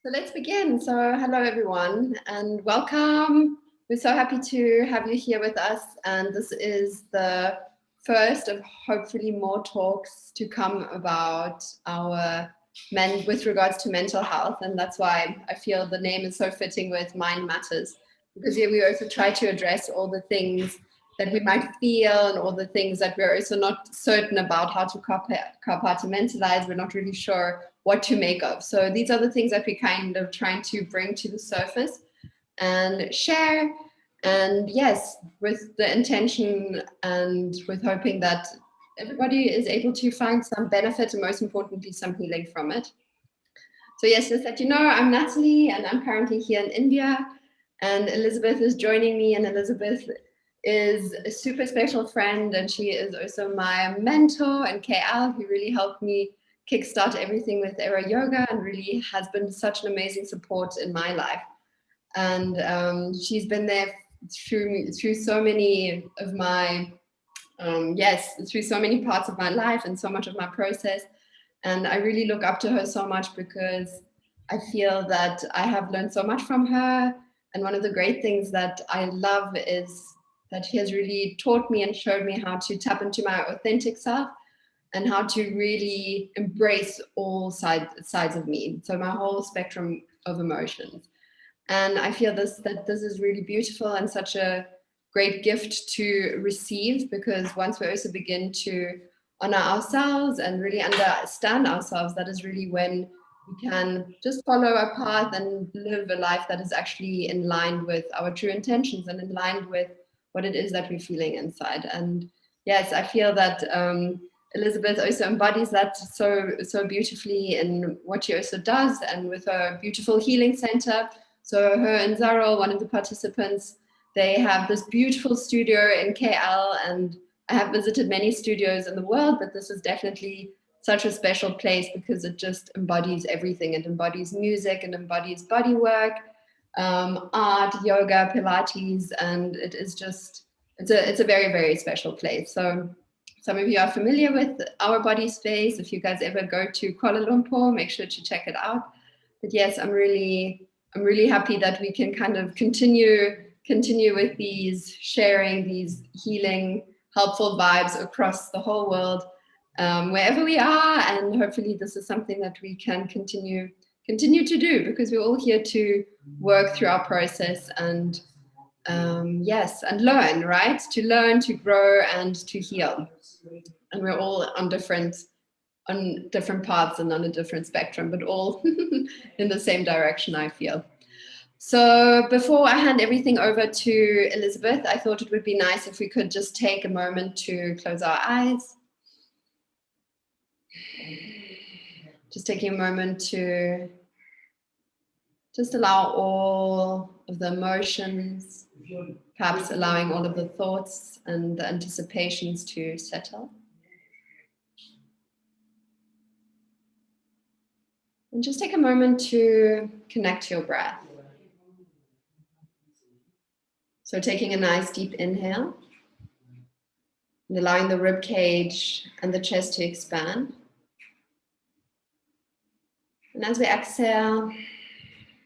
So let's begin. So hello everyone and welcome. We're so happy to have you here with us, and this is the first of hopefully more talks to come about our men with regards to mental health, and that's why I feel the name is so fitting with Mind Matters, because here we also try to address all the things that we might feel and all the things that we're also not certain about how to compartmentalize. We're not really sure what to make of. So these are the things that we're kind of trying to bring to the surface and share. And yes, with the intention and with hoping that everybody is able to find some benefit and most importantly, some healing from it. So yes, just that you know, I'm Natalie and I'm currently here in India, and Elizabeth is joining me, and Elizabeth is a super special friend, and she is also my mentor and KL, who really helped me kickstart everything with Airo Yoga and really has been such an amazing support in my life. And she's been there through so many of my through so many parts of my life and so much of my process. And I really look up to her so much because I feel that I have learned so much from her. And one of the great things that I love is that she has really taught me and showed me how to tap into my authentic self and how to really embrace all sides of me. So my whole spectrum of emotions. And I feel that this is really beautiful and such a great gift to receive, because once we also begin to honor ourselves and really understand ourselves, that is really when we can just follow our path and live a life that is actually in line with our true intentions and in line with what it is that we're feeling inside. And yes, I feel that Elizabeth also embodies that so beautifully in what she also does, and with her beautiful healing center. So her and Zarol, one of the participants, they have this beautiful studio in KL, and I have visited many studios in the world, but this is definitely such a special place because it just embodies everything. It embodies music, it embodies body work, art, yoga, Pilates, and it is just, it's a very, very special place. So some of you are familiar with our body space. If you guys ever go to Kuala Lumpur, make sure to check it out. But yes, I'm really happy that we can kind of continue with these sharing, these healing, helpful vibes across the whole world, wherever we are. And hopefully this is something that we can continue to do, because we're all here to work through our process and yes, and learn, right? To learn, to grow, and to heal. And we're all on different paths and on a different spectrum, but all in the same direction, I feel. So before I hand everything over to Elizabeth, I thought it would be nice if we could just take a moment to close our eyes. Just taking a moment to just allow all of the emotions, perhaps allowing all of the thoughts and the anticipations to settle. And just take a moment to connect to your breath. So taking a nice deep inhale and allowing the rib cage and the chest to expand. And as we exhale,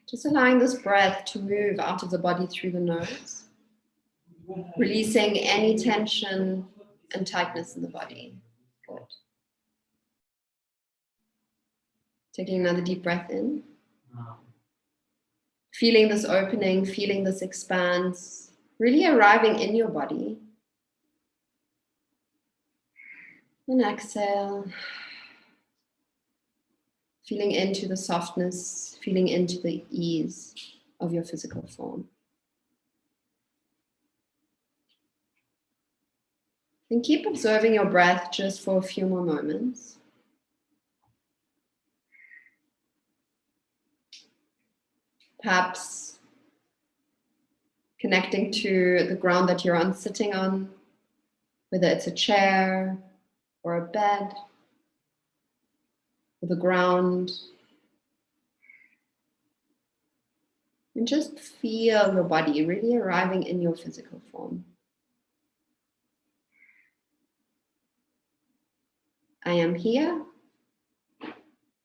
just allowing this breath to move out of the body through the nose, releasing any tension and tightness in the body. Good. Taking another deep breath in. Feeling this opening, feeling this expanse, really arriving in your body. And exhale. Feeling into the softness, feeling into the ease of your physical form. And keep observing your breath just for a few more moments. Perhaps connecting to the ground that you're sitting on, whether it's a chair or a bed, or the ground. And just feel your body really arriving in your physical form. I am here.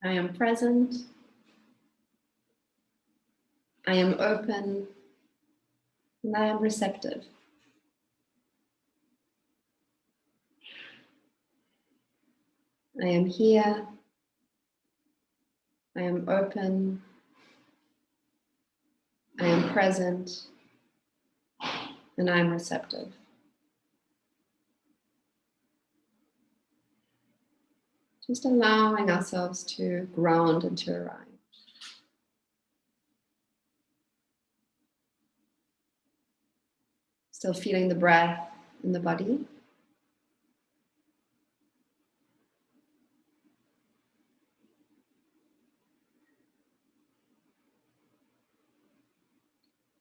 I am present. I am open, and I am receptive. I am here. I am open. I am present. And I am receptive. Just allowing ourselves to ground and to arrive. Still feeling the breath in the body.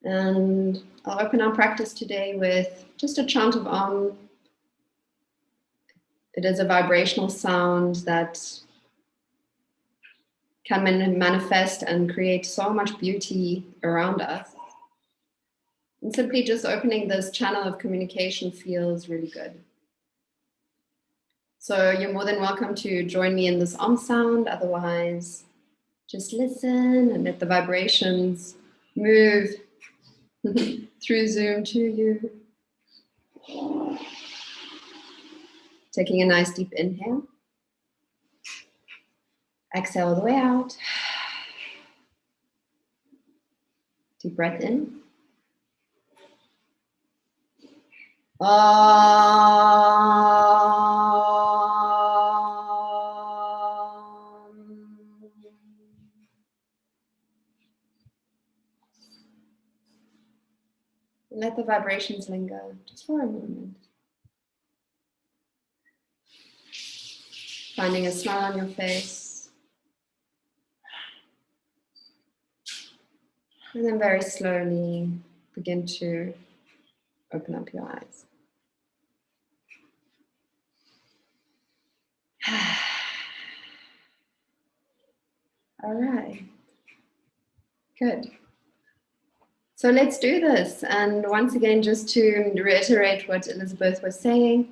And I'll open our practice today with just a chant of Om. It is a vibrational sound that can manifest and create so much beauty around us. And simply just opening this channel of communication feels really good. So you're more than welcome to join me in this Om sound. Otherwise, just listen and let the vibrations move through Zoom to you. Taking a nice deep inhale. Exhale all the way out. Deep breath in. Let the vibrations linger just for a moment. Finding a smile on your face. And then very slowly begin to open up your eyes. All right. Good. So let's do this. And once again, just to reiterate what Elizabeth was saying,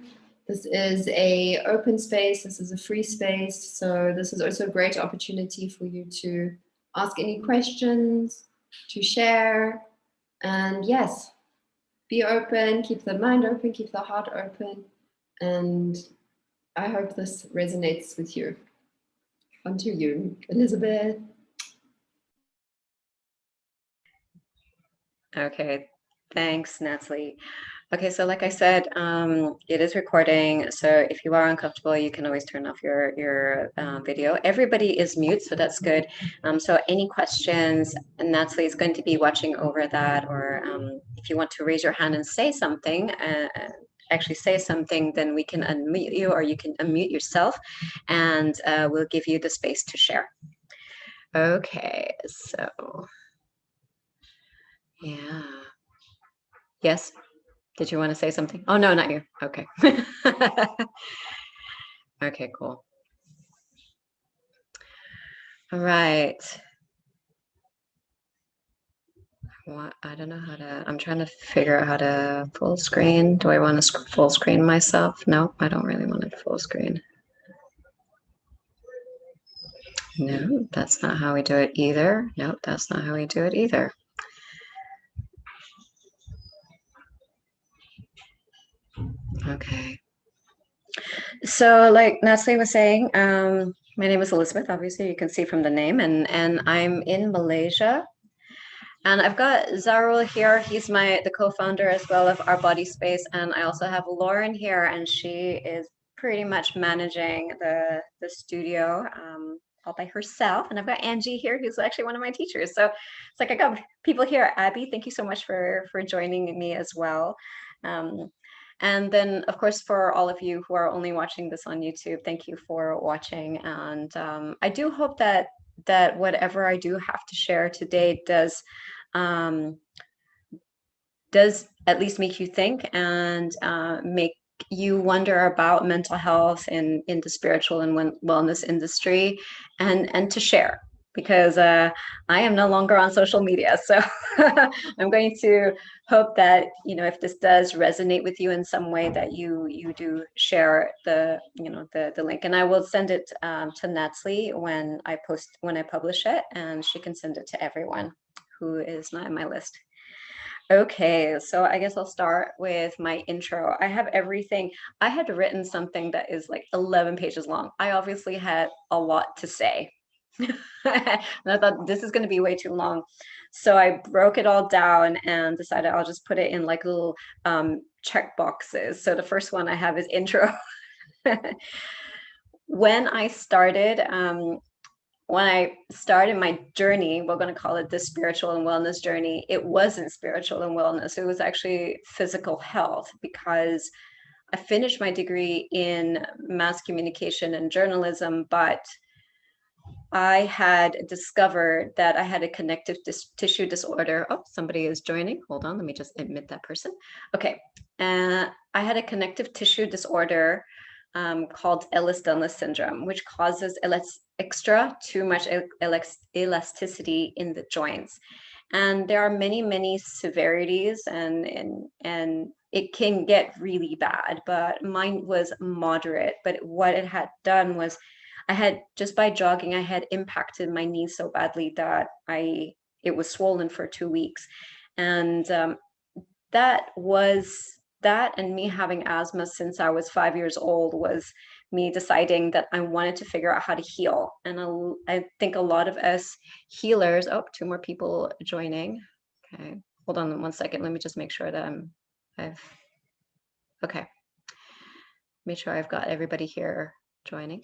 this is an open space. This is a free space. So this is also a great opportunity for you to ask any questions, to share. And yes, be open, keep the mind open, keep the heart open. And I hope this resonates with you. On to you, Elizabeth. Okay, thanks, Natalie. Okay, so like I said, it is recording. So if you are uncomfortable, you can always turn off your video. Everybody is mute, so that's good. So any questions, Natalie is going to be watching over that. Or if you want to raise your hand and say something, actually say something, then we can unmute you, or you can unmute yourself, and we'll give you the space to share. Okay, so yeah. Yes. Did you want to say something? Oh, no, not you. Okay. Okay, cool. All right. Well, I don't know how to, I'm trying to figure out how to full screen. Do I want to full screen myself? No, I don't really want to full screen. No, that's not how we do it either. No, that's not how we do it either. Okay. So like Natalie was saying, my name is Elizabeth, obviously you can see from the name, and I'm in Malaysia. And I've got Zarul here. He's the co-founder as well of Our Body Space. And I also have Lauren here, and she is pretty much managing the studio all by herself. And I've got Angie here, who's actually one of my teachers. So it's like I got people here. Abby, thank you so much for joining me as well. And then, of course, for all of you who are only watching this on YouTube, thank you for watching. And I do hope that whatever I do have to share today does at least make you think and make you wonder about mental health in the spiritual and wellness industry, and to share, because I am no longer on social media. So I'm going to hope that, if this does resonate with you in some way, that you do share the link, and I will send it to Natalie when I publish it, and she can send it to everyone who is not in my list. Okay, so I guess I'll start with my intro. I have everything. I had written something that is like 11 pages long. I obviously had a lot to say. And I thought this is going to be way too long. So I broke it all down and decided I'll just put it in like little check boxes. So the first one I have is intro. When I started, my journey, we're going to call it the spiritual and wellness journey, it wasn't spiritual and wellness. It was actually physical health, because I finished my degree in mass communication and journalism, but I had discovered that I had a connective tissue disorder. Oh, somebody is joining. Hold on, let me just admit that person. Okay. I had a connective tissue disorder called Ehlers-Danlos syndrome, which causes too much elasticity in the joints. And there are many, many severities, and it can get really bad, but mine was moderate. But what it had done was, just by jogging, I had impacted my knee so badly that it was swollen for 2 weeks. And that and me having asthma since I was 5 years old was me deciding that I wanted to figure out how to heal. And I think a lot of us healers, oh, 2 more people joining. Okay, hold on 1 second. Let me just make sure that okay. Make sure I've got everybody here joining.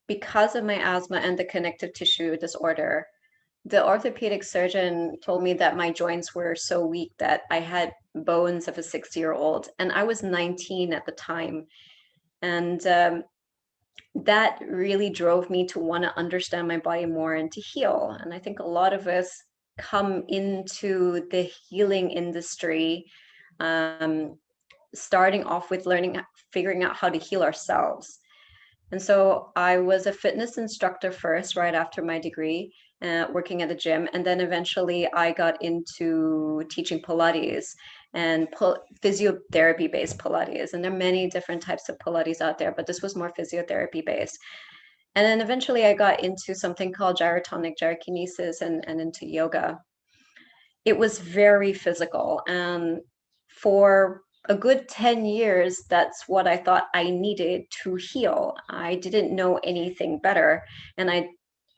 Because of my asthma and the connective tissue disorder, the orthopedic surgeon told me that my joints were so weak that I had bones of a 60-year-old, and I was 19 at the time. And that really drove me to want to understand my body more and to heal. And I think a lot of us come into the healing industry starting off with figuring out how to heal ourselves. And so I was a fitness instructor first, right after my degree, working at the gym. And then eventually I got into teaching Pilates and physiotherapy-based Pilates. And there are many different types of Pilates out there, but this was more physiotherapy-based. And then eventually I got into something called gyrotonic gyrokinesis and into yoga. It was very physical. And for a good 10 years, that's what I thought I needed to heal. I didn't know anything better. And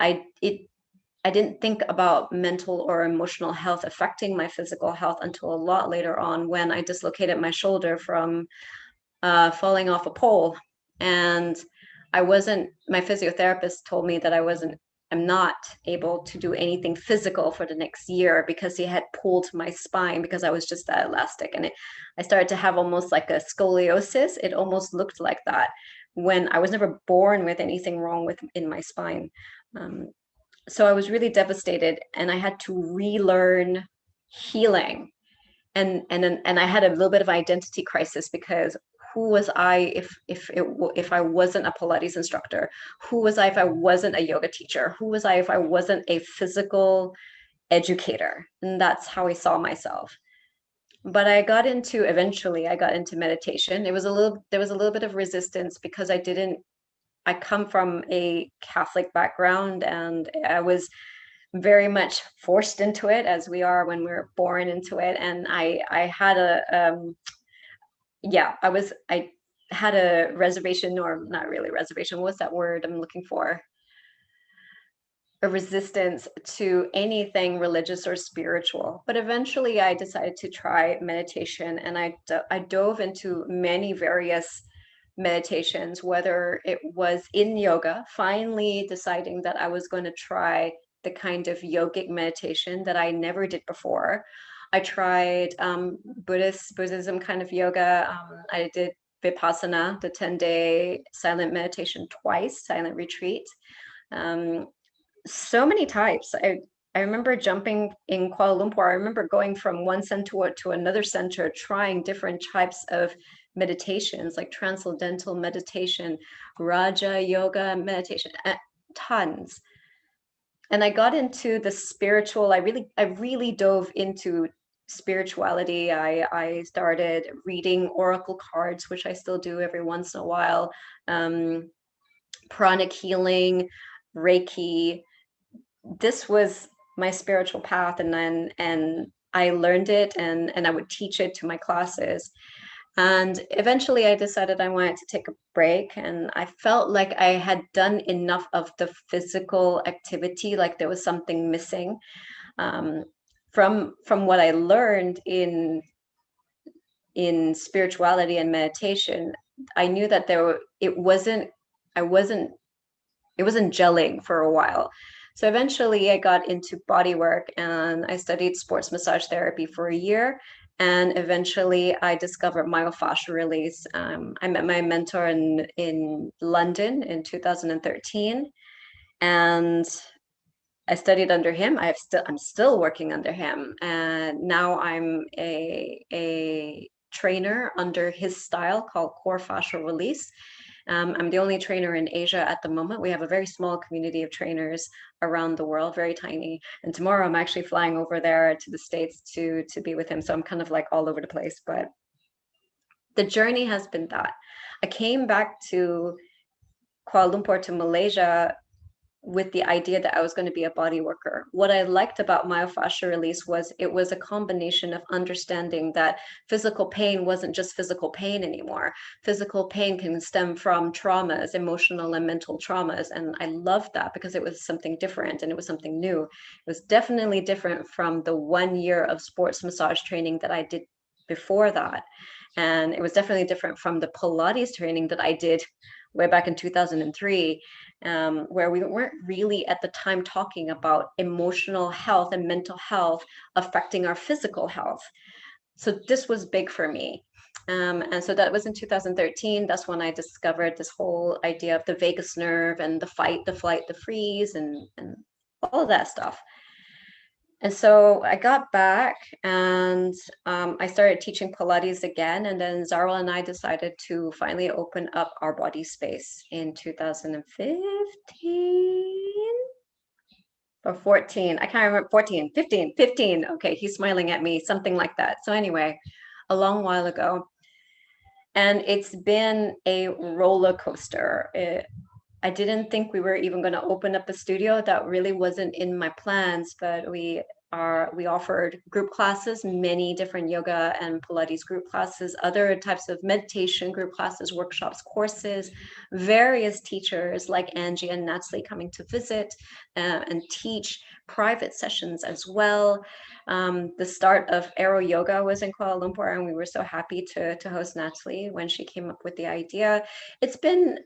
I didn't think about mental or emotional health affecting my physical health until a lot later on, when I dislocated my shoulder from falling off a pole. And my physiotherapist told me that I'm not able to do anything physical for the next year, because he had pulled my spine because I was just that elastic. And I started to have almost like a scoliosis. It almost looked like that, when I was never born with anything wrong in my spine. So I was really devastated, and I had to relearn healing. And I had a little bit of identity crisis, because who was I if I wasn't a Pilates instructor? Who was I if I wasn't a yoga teacher? Who was I if I wasn't a physical educator? And that's how I saw myself. But eventually I got into meditation. There was a little bit of resistance, because I come from a Catholic background, and I was very much forced into it, as we are when we're born into it. And I had I had a reservation, or not really reservation. What's that word I'm looking for? A resistance to anything religious or spiritual. But eventually I decided to try meditation, and I dove into many various meditations, whether it was in yoga, finally deciding that I was going to try the kind of yogic meditation that I never did before. I tried Buddhism kind of yoga. I did Vipassana, the 10-day silent meditation twice, silent retreat. So many types. I remember jumping in Kuala Lumpur. I remember going from one center to another center, trying different types of meditations, like transcendental meditation, Raja Yoga meditation, tons. And I got into the spiritual. I really dove into spirituality. I started reading oracle cards, which I still do every once in a while. Pranic healing, Reiki, this was my spiritual path, and I learned it, and I would teach it to my classes. And eventually I decided I wanted to take a break, and I felt like I had done enough of the physical activity, like there was something missing. um, from what I learned in spirituality and meditation, I knew that I wasn't it wasn't gelling for a while. So eventually I got into body work, and I studied sports massage therapy for a year. And eventually I discovered myofascial release. I met my mentor in London in 2013, and I studied under him. I'm still working under him, and now I'm a trainer under his style called core fascial release. I'm the only trainer in Asia at the moment. We have a very small community of trainers around the world, very tiny. And tomorrow I'm actually flying over there to the States to be with him. So I'm kind of like all over the place. But the journey has been that. I came back to Kuala Lumpur, to Malaysia, with the idea that I was going to be a body worker. What I liked about myofascial release was it was a combination of understanding that physical pain wasn't just physical pain anymore. Physical pain can stem from traumas, emotional and mental traumas. And I loved that because it was something different and it was something new. It was definitely different from the 1 year of sports massage training that I did before that. And it was definitely different from the Pilates training that I did way back in 2003, where we weren't really at the time talking about emotional health and mental health affecting our physical health. So this was big for me. And so that was in 2013. That's when I discovered this whole idea of the vagus nerve and the fight, the flight, the freeze, and all of that stuff. And so I got back, and I started teaching Pilates again. And then Zarwell and I decided to finally open up our body space in 2015 or 14. I can't remember, 14, 15, 15. Okay, he's smiling at me, something like that. So anyway, a long while ago. And it's been a roller coaster. I didn't think we were even going to open up a studio. That really wasn't in my plans, but we offered group classes, many different yoga and Pilates group classes, other types of meditation group classes, workshops, courses, various teachers like Angie and Natalie coming to visit and teach private sessions as well. The start of Airo Yoga was in Kuala Lumpur, and we were so happy to host Natalie when she came up with the idea. It's been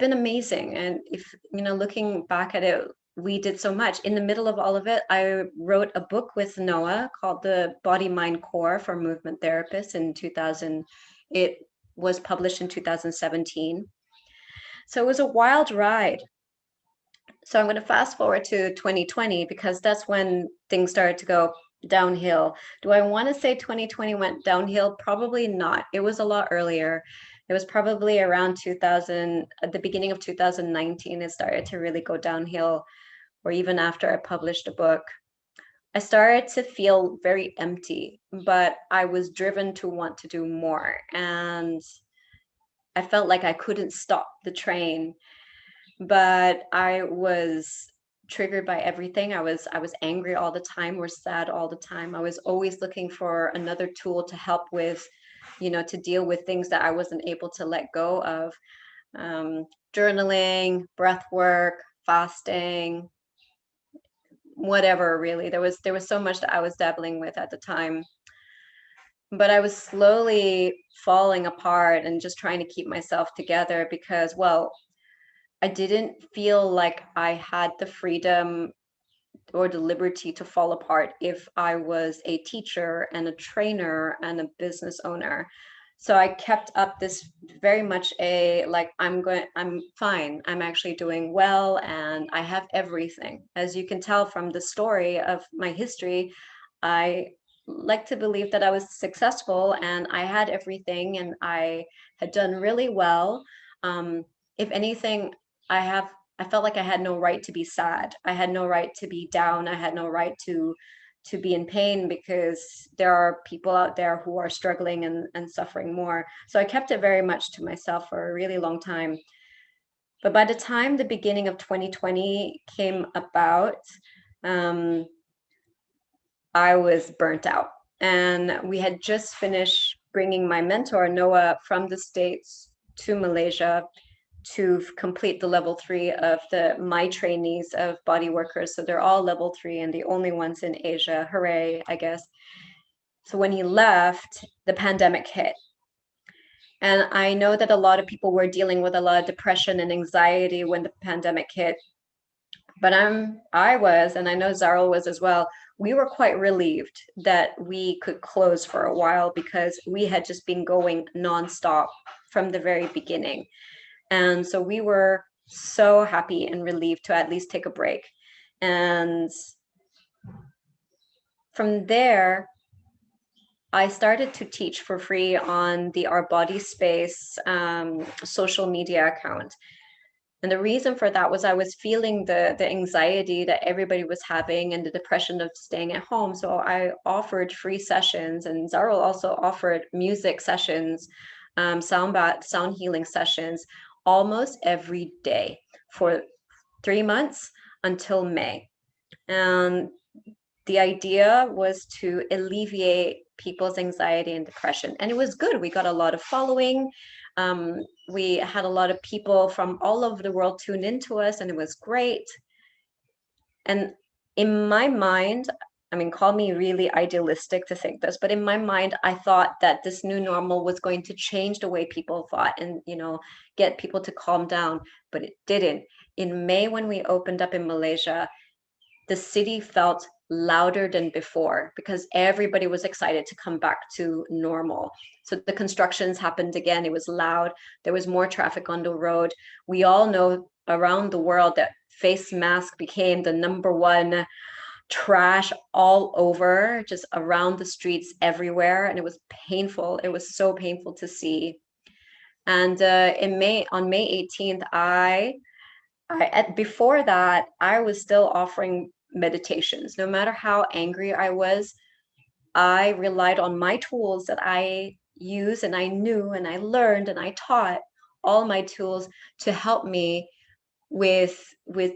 amazing. And if looking back at it, we did so much. In the middle of all of it, I wrote a book with Noah called The Body Mind Core for Movement Therapists in 2000. It was published in 2017. So it was a wild ride. So I'm going to fast forward to 2020 because that's when things started to go downhill. Do I want to say 2020 went downhill? Probably not. It was a lot earlier. It was probably around 2000, at the beginning of 2019, it started to really go downhill, or even after I published a book. I started to feel very empty, but I was driven to want to do more. And I felt like I couldn't stop the train, but I was triggered by everything. I was angry all the time, or sad all the time. I was always looking for another tool to help with, to deal with things that I wasn't able to let go of. Journaling, breath work, fasting, whatever, really. There was so much that I was dabbling with at the time. But I was slowly falling apart and just trying to keep myself together because, well, I didn't feel like I had the freedom or the liberty to fall apart if I was a teacher and a trainer and a business owner. So I kept up this very much I'm fine. I'm actually doing well and I have everything. As you can tell from the story of my history, I like to believe that I was successful and I had everything and I had done really well. If anything, I felt like I had no right to be sad. I had no right to be down. I had no right to be in pain because there are people out there who are struggling and suffering more. So I kept it very much to myself for a really long time. But by the time the beginning of 2020 came about, I was burnt out. And we had just finished bringing my mentor, Noah, from the States to Malaysia to complete the level 3 of my trainees of body workers. So they're all level 3 and the only ones in Asia. Hooray, I guess. So when he left, the pandemic hit. And I know that a lot of people were dealing with a lot of depression and anxiety when the pandemic hit. But I was, and I know Zarl was as well, we were quite relieved that we could close for a while because we had just been going nonstop from the very beginning. And so we were so happy and relieved to at least take a break. And from there, I started to teach for free on the Our Body Space social media account. And the reason for that was I was feeling the anxiety that everybody was having and the depression of staying at home. So I offered free sessions, and Zarul also offered music sessions, sound healing sessions almost every day for 3 months until May. And the idea was to alleviate people's anxiety and depression. And it was good. We got a lot of following. We had a lot of people from all over the world tune into us, and it was great. And in my mind, I mean, call me really idealistic to think this, but in my mind, I thought that this new normal was going to change the way people thought and, get people to calm down, but it didn't. In May, when we opened up in Malaysia, the city felt louder than before because everybody was excited to come back to normal. So the constructions happened again. It was loud. There was more traffic on the road. We all know around the world that face mask became the number one trash all over, just around the streets everywhere. And it was painful. It was so painful to see. And on May 18th, before that, I was still offering meditations. No matter how angry I was, I relied on my tools that I use and I knew and I learned and I taught all my tools to help me with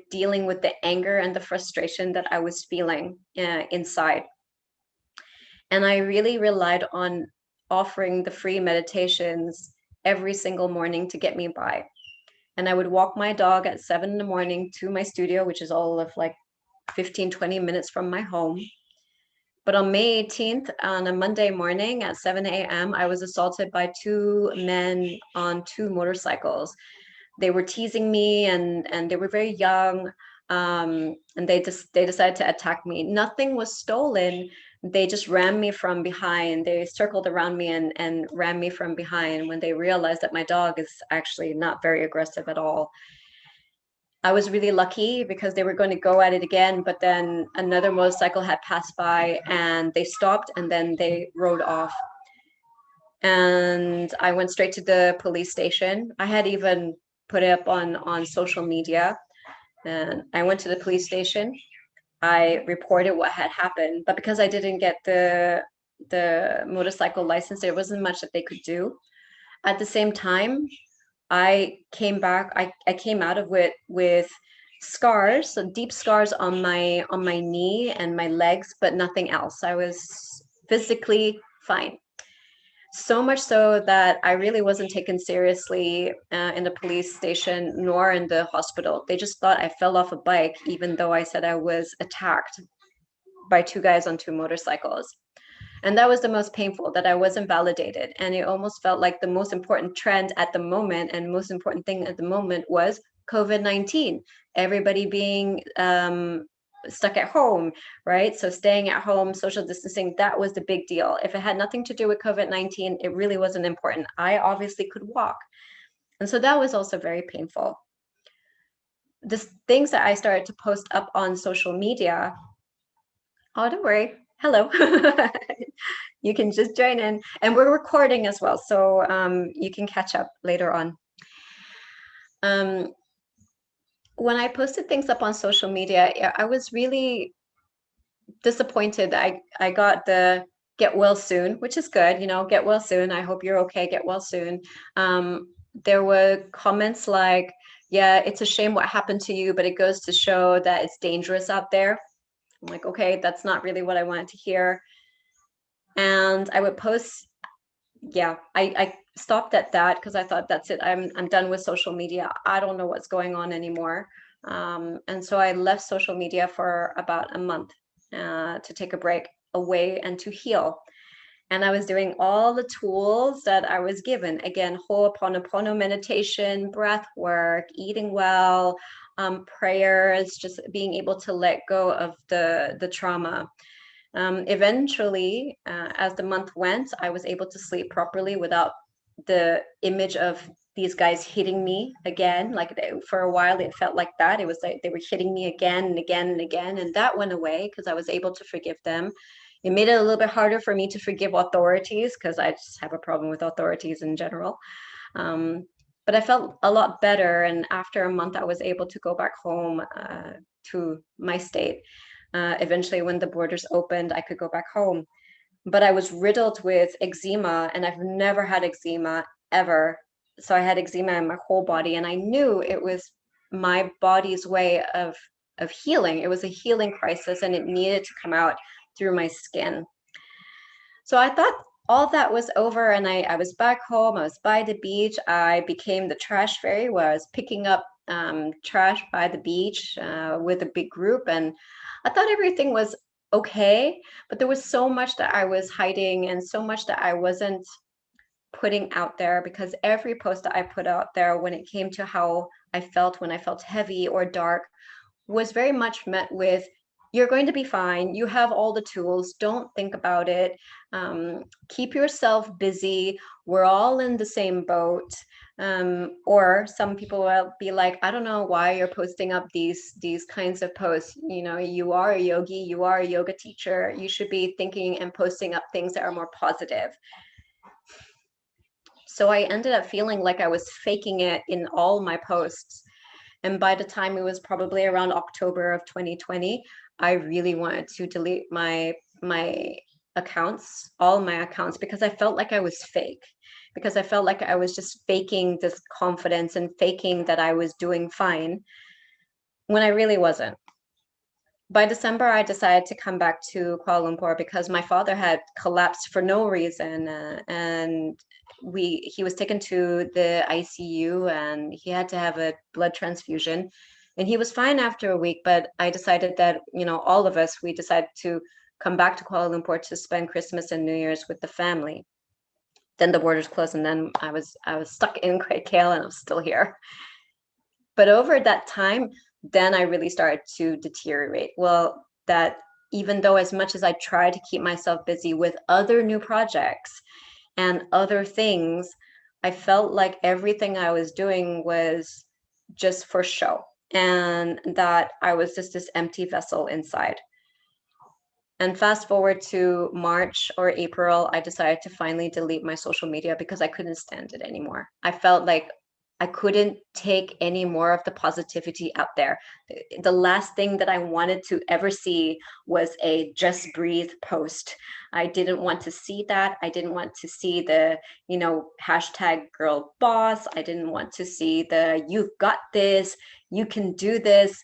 dealing with the anger and the frustration that I was feeling inside. And I really relied on offering the free meditations every single morning to get me by. And I would walk my dog at 7 in the morning to my studio, which is all of like 15, 20 minutes from my home. But on May 18th, on a Monday morning at 7 a.m., I was assaulted by 2 men on 2 motorcycles. They were teasing me and they were very young. And they decided to attack me. Nothing was stolen. They just ran me from behind. They circled around me and ran me from behind when they realized that my dog is actually not very aggressive at all. I was really lucky because they were going to go at it again, but then another motorcycle had passed by and they stopped and then they rode off. And I went straight to the police station. I had even put it up on social media. And I went to the police station. I reported what had happened, but because I didn't get the motorcycle license, there wasn't much that they could do. At the same time, I came back. I came out of it with scars, so deep scars on my knee and my legs, but nothing else. I was physically fine. So much so that I really wasn't taken seriously in the police station nor in the hospital. They just thought I fell off a bike, even though I said I was attacked by 2 guys on 2 motorcycles. And that was the most painful, that I wasn't validated. And it almost felt like the most important trend at the moment and most important thing at the moment was COVID-19. Everybody being stuck at home, right? So staying at home, social distancing, that was the big deal. If it had nothing to do with COVID-19, it really wasn't important. I obviously could walk. And so that was also very painful. The things that I started to post up on social media, oh, don't worry. Hello. You can just join in. And we're recording as well, so you can catch up later on. When I posted things up on social media, I was really disappointed. I got the get well soon, which is good, get well soon. I hope you're okay, get well soon. There were comments like, yeah, it's a shame what happened to you, but it goes to show that it's dangerous out there. I'm like, okay, that's not really what I wanted to hear. And I would post, yeah, I stopped at that because I thought that's it. I'm done with social media. I don't know what's going on anymore. And so I left social media for about a month to take a break away and to heal. And I was doing all the tools that I was given. Again, Ho'oponopono meditation, breath work, eating well, prayers, just being able to let go of the trauma. Eventually, as the month went, I was able to sleep properly without the image of these guys hitting me again. Like for a while, it felt like that. It was like they were hitting me again and again and again. And that went away because I was able to forgive them. It made it a little bit harder for me to forgive authorities because I just have a problem with authorities in general. Um, but I felt a lot better. And after a month, I was able to go back home to my state. Eventually, when the borders opened, I could go back home. But I was riddled with eczema, and I've never had eczema ever. So I had eczema in my whole body, and I knew it was my body's way of healing. It was a healing crisis, and it needed to come out through my skin. So I thought all that was over, and I was back home. I was by the beach. I became the trash fairy, where I was picking up trash by the beach with a big group, and I thought everything was okay, but there was so much that I was hiding and so much that I wasn't putting out there, because every post that I put out there when it came to how I felt when I felt heavy or dark was very much met with, you're going to be fine. You have all the tools. Don't think about it. Keep yourself busy. We're all in the same boat. Or some people will be like, I don't know why you're posting up these kinds of posts. You know, you are a yogi, you are a yoga teacher. You should be thinking and posting up things that are more positive. So I ended up feeling like I was faking it in all my posts. And by the time it was probably around October of 2020, I really wanted to delete my accounts, all my accounts, because I felt like I was fake, because I felt like I was just faking this confidence and faking that I was doing fine when I really wasn't. By December, I decided to come back to Kuala Lumpur because my father had collapsed for no reason, and he was taken to the ICU, and he had to have a blood transfusion, and he was fine after a week. But I decided that, you know, all of us, we decided to come back to Kuala Lumpur to spend Christmas and New Year's with the family. Then the borders closed, and then I was stuck in KL, and I was still here. But over that time, then I really started to deteriorate. Well, that even though as much as I tried to keep myself busy with other new projects and other things, I felt like everything I was doing was just for show, and that I was just this empty vessel inside. And fast forward to March or April, I decided to finally delete my social media because I couldn't stand it anymore. I felt like I couldn't take any more of the positivity out there. The last thing that I wanted to ever see was a just breathe post. I didn't want to see that. I didn't want to see the, you know, hashtag girl boss. I didn't want to see the you've got this, you can do this,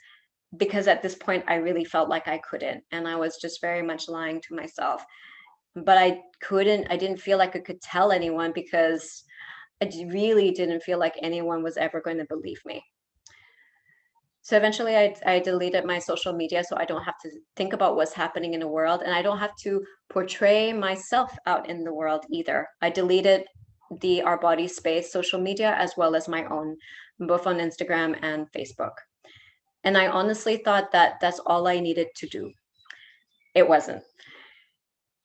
because at this point I really felt like I couldn't, and I was just very much lying to myself. But I didn't feel like I could tell anyone because I really didn't feel like anyone was ever going to believe me. So eventually I deleted my social media so I don't have to think about what's happening in the world, and I don't have to portray myself out in the world either. I deleted the Our Body Space social media as well as my own, both on Instagram and Facebook. And I honestly thought that that's all I needed to do. It wasn't.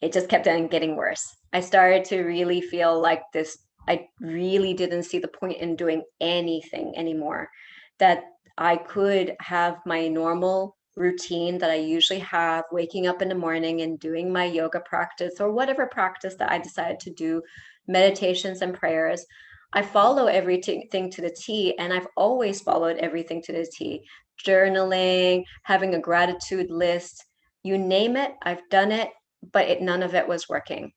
It just kept on getting worse. I started to really feel like this, I really didn't see the point in doing anything anymore. That I could have my normal routine that I usually have, waking up in the morning and doing my yoga practice or whatever practice that I decided to do, meditations and prayers. I follow everything to the T, and I've always followed everything to the T. Journaling, having a gratitude list, you name it, I've done it, but none of it was working.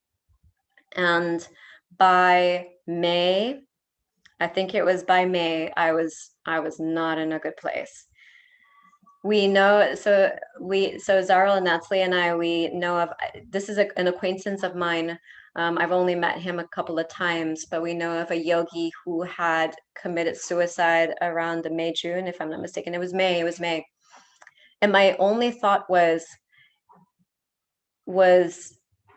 And by May, I think it was by May, I was not in a good place. We know, so Zara and Natalie and I, we know of, this is an acquaintance of mine. I've only met him a couple of times, but we know of a yogi who had committed suicide around the May, June, if I'm not mistaken. It was May. And my only thought was,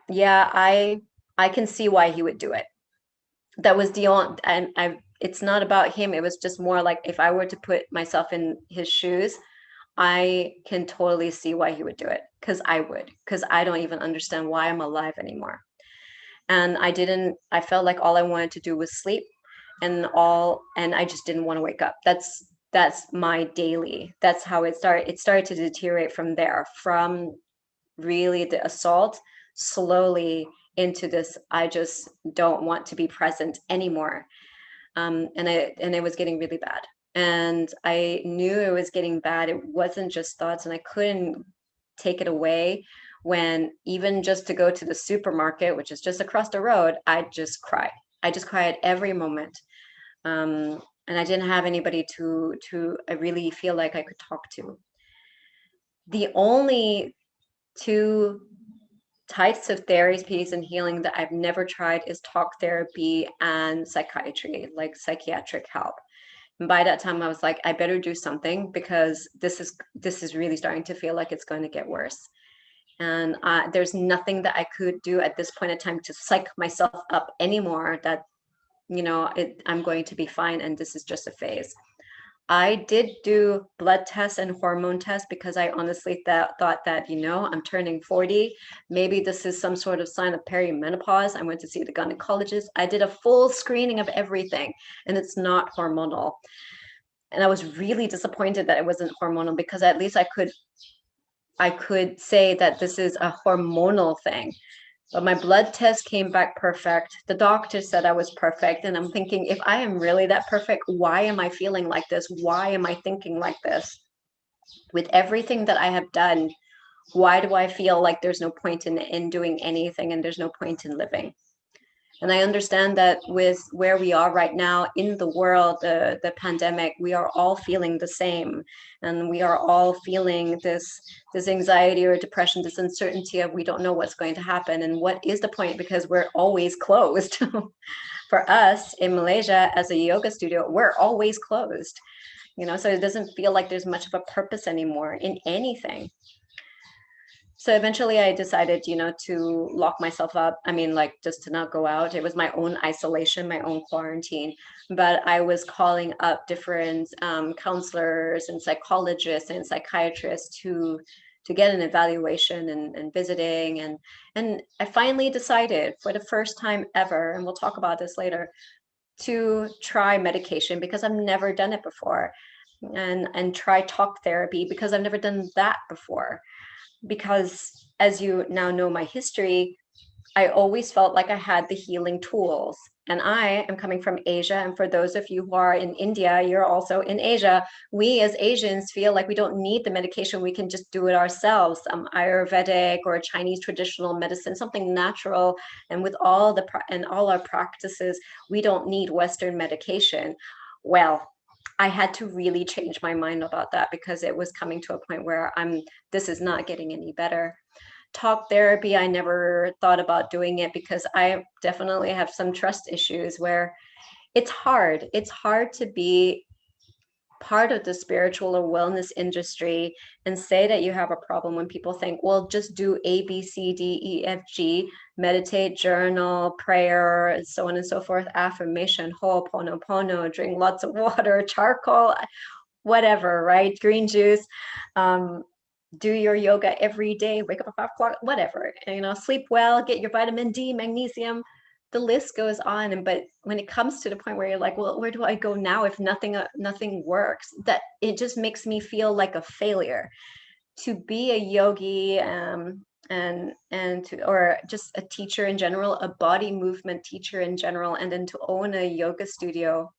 yeah, I can see why he would do it. That was the only, and it's not about him. It was just more like if I were to put myself in his shoes, I can totally see why he would do it, because I don't even understand why I'm alive anymore. And I felt like all I wanted to do was sleep, and I just didn't want to wake up. That's my daily. That's how it started. It started to deteriorate from there, from really the assault slowly into this, I just don't want to be present anymore. And it was getting really bad. And I knew it was getting bad. It wasn't just thoughts, and I couldn't take it away when even just to go to the supermarket, which is just across the road, I just cry. I just cry at every moment. And I didn't have anybody to I really feel like I could talk to. The only two types of therapies and healing that I've never tried is talk therapy and psychiatry, like psychiatric help. And by that time, I was like, I better do something, because this is really starting to feel like it's going to get worse. And there's nothing that I could do at this point in time to psych myself up anymore. That I'm going to be fine, and this is just a phase. I did do blood tests and hormone tests because I honestly thought that, I'm turning 40. Maybe this is some sort of sign of perimenopause. I went to see the gynecologist. I did a full screening of everything, and it's not hormonal. And I was really disappointed that it wasn't hormonal, because at least I could say that this is a hormonal thing. But my blood test came back perfect. The doctor said I was perfect. And I'm thinking, if I am really that perfect, why am I feeling like this? Why am I thinking like this? With everything that I have done, why do I feel like there's no point in doing anything, and there's no point in living? And I understand that with where we are right now in the world, the pandemic, we are all feeling the same. And we are all feeling this anxiety or depression, this uncertainty of we don't know what's going to happen. And what is the point? Because we're always closed. For us in Malaysia, as a yoga studio, we're always closed. So it doesn't feel like there's much of a purpose anymore in anything. So eventually I decided, to lock myself up. I mean, like, just to not go out. It was my own isolation, my own quarantine. But I was calling up different counselors and psychologists and psychiatrists to get an evaluation, and visiting. And I finally decided, for the first time ever, and we'll talk about this later, to try medication, because I've never done it before. And try talk therapy, because I've never done that before. Because, as you now know my history, I always felt like I had the healing tools. And I am coming from Asia. And for those of you who are in India, you're also in Asia. We as Asians feel like we don't need the medication. We can just do it ourselves. Ayurvedic or Chinese traditional medicine, something natural. And with all all our practices, we don't need Western medication. Well, I had to really change my mind about that, because it was coming to a point where this is not getting any better. Talk therapy, I never thought about doing it, because I definitely have some trust issues where it's hard. It's hard to be part of the spiritual or wellness industry and say that you have a problem, when people think, well, just do A, B, C, D, E, F, G, meditate, journal, prayer, and so on and so forth, affirmation, ho'oponopono, drink lots of water, charcoal, whatever, right? Green juice, do your yoga every day, wake up at 5 o'clock, whatever, sleep well, get your vitamin D, magnesium. The list goes on. But when it comes to the point where you're like, well, where do I go now if nothing works? That it just makes me feel like a failure to be a yogi, or just a teacher in general, a body movement teacher in general, and then to own a yoga studio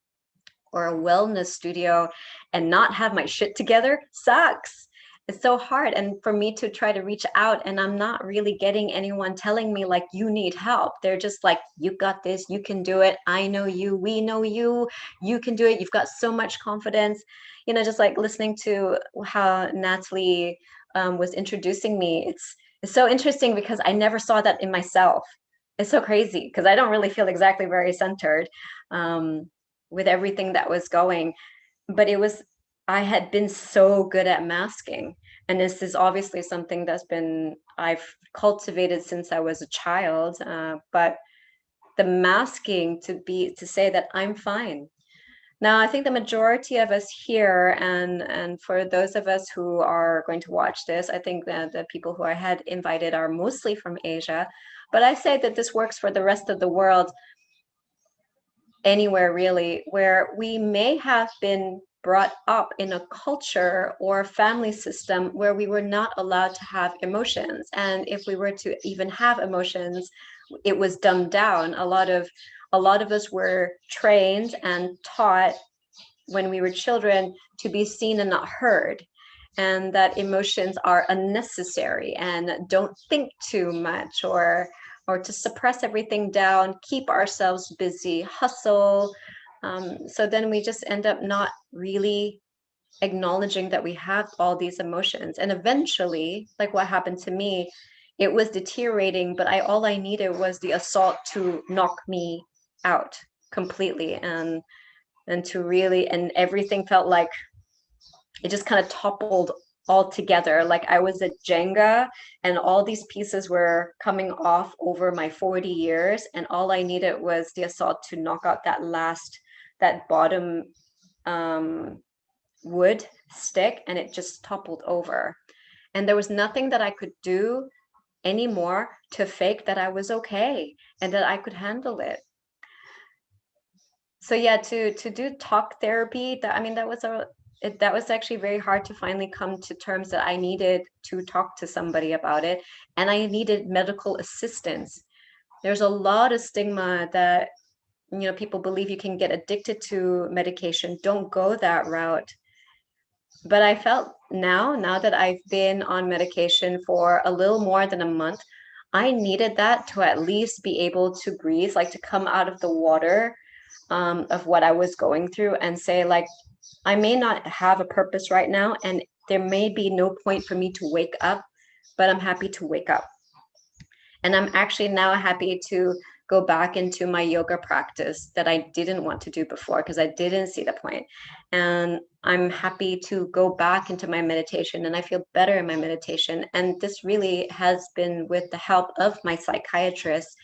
or a wellness studio and not have my shit together sucks. it's so hard. And for me to try to reach out, and I'm not really getting anyone telling me like, you need help. They're just like, you got this, you can do it. I know you, we know you can do it. You've got so much confidence. Just like listening to how Natalie was introducing me. It's so interesting because I never saw that in myself. It's so crazy because I don't really feel exactly very centered with everything that was going. But I had been so good at masking. And this is obviously something I've cultivated since I was a child. But the masking to say that I'm fine. Now, I think the majority of us here, and for those of us who are going to watch this, I think that the people who I had invited are mostly from Asia. But I say that this works for the rest of the world, anywhere really, where we may have been brought up in a culture or family system where we were not allowed to have emotions. And if we were to even have emotions, it was dumbed down. A lot of us were trained and taught when we were children to be seen and not heard, and that emotions are unnecessary and don't think too much, or to suppress everything down, keep ourselves busy, hustle. So then we just end up not really acknowledging that we have all these emotions. And eventually, like what happened to me, it was deteriorating, but all I needed was the assault to knock me out completely, and to really, and everything felt like it just kind of toppled all together. Like I was a Jenga, and all these pieces were coming off over my 40 years. And all I needed was the assault to knock out that bottom wood stick, and it just toppled over. And there was nothing that I could do anymore to fake that I was okay and that I could handle it. So yeah, to do talk therapy, that was actually very hard to finally come to terms that I needed to talk to somebody about it, and I needed medical assistance. There's a lot of stigma that people believe you can get addicted to medication. Don't go that route. But I felt now that I've been on medication for a little more than a month, I needed that to at least be able to breathe, like to come out of the water of what I was going through and say, like, I may not have a purpose right now, and there may be no point for me to wake up, but I'm happy to wake up. And I'm actually now happy to go back into my yoga practice that I didn't want to do before because I didn't see the point. And I'm happy to go back into my meditation, and I feel better in my meditation. And this really has been with the help of my psychiatrist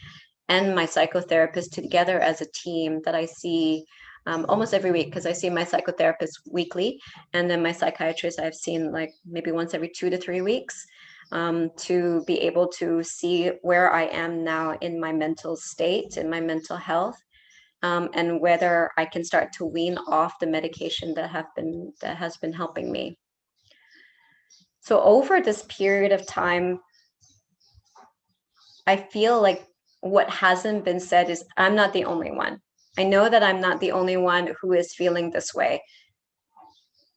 and my psychotherapist together as a team that I see almost every week, because I see my psychotherapist weekly, and then my psychiatrist I've seen like maybe once every 2 to 3 weeks, to be able to see where I am now in my mental state, in my mental health, and whether I can start to wean off the medication that has been helping me. So over this period of time, I feel like what hasn't been said is I'm not the only one. I know that I'm not the only one who is feeling this way.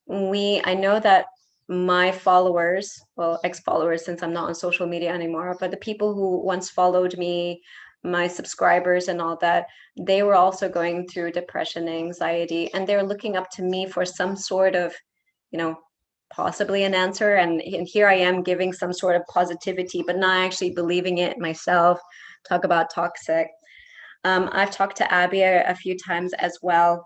I know that my followers, well, ex-followers, since I'm not on social media anymore, but the people who once followed me, my subscribers and all that, they were also going through depression, anxiety, and they're looking up to me for some sort of, possibly an answer. And here I am giving some sort of positivity, but not actually believing it myself. Talk about toxic. I've talked to Abby a few times as well.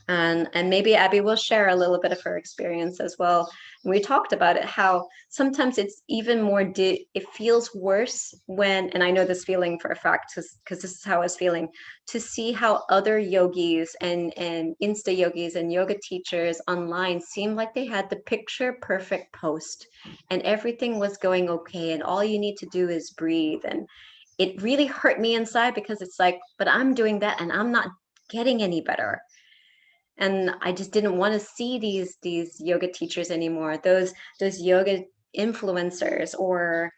And maybe Abby will share a little bit of her experience as well. And we talked about it, how sometimes it's even more, it feels worse when, and I know this feeling for a fact, because this is how I was feeling, to see how other yogis and Insta yogis and yoga teachers online seemed like they had the picture perfect post and everything was going okay. And all you need to do is breathe. And it really hurt me inside, because it's like, but I'm doing that and I'm not getting any better. And I just didn't want to see these yoga teachers anymore, those yoga influencers, or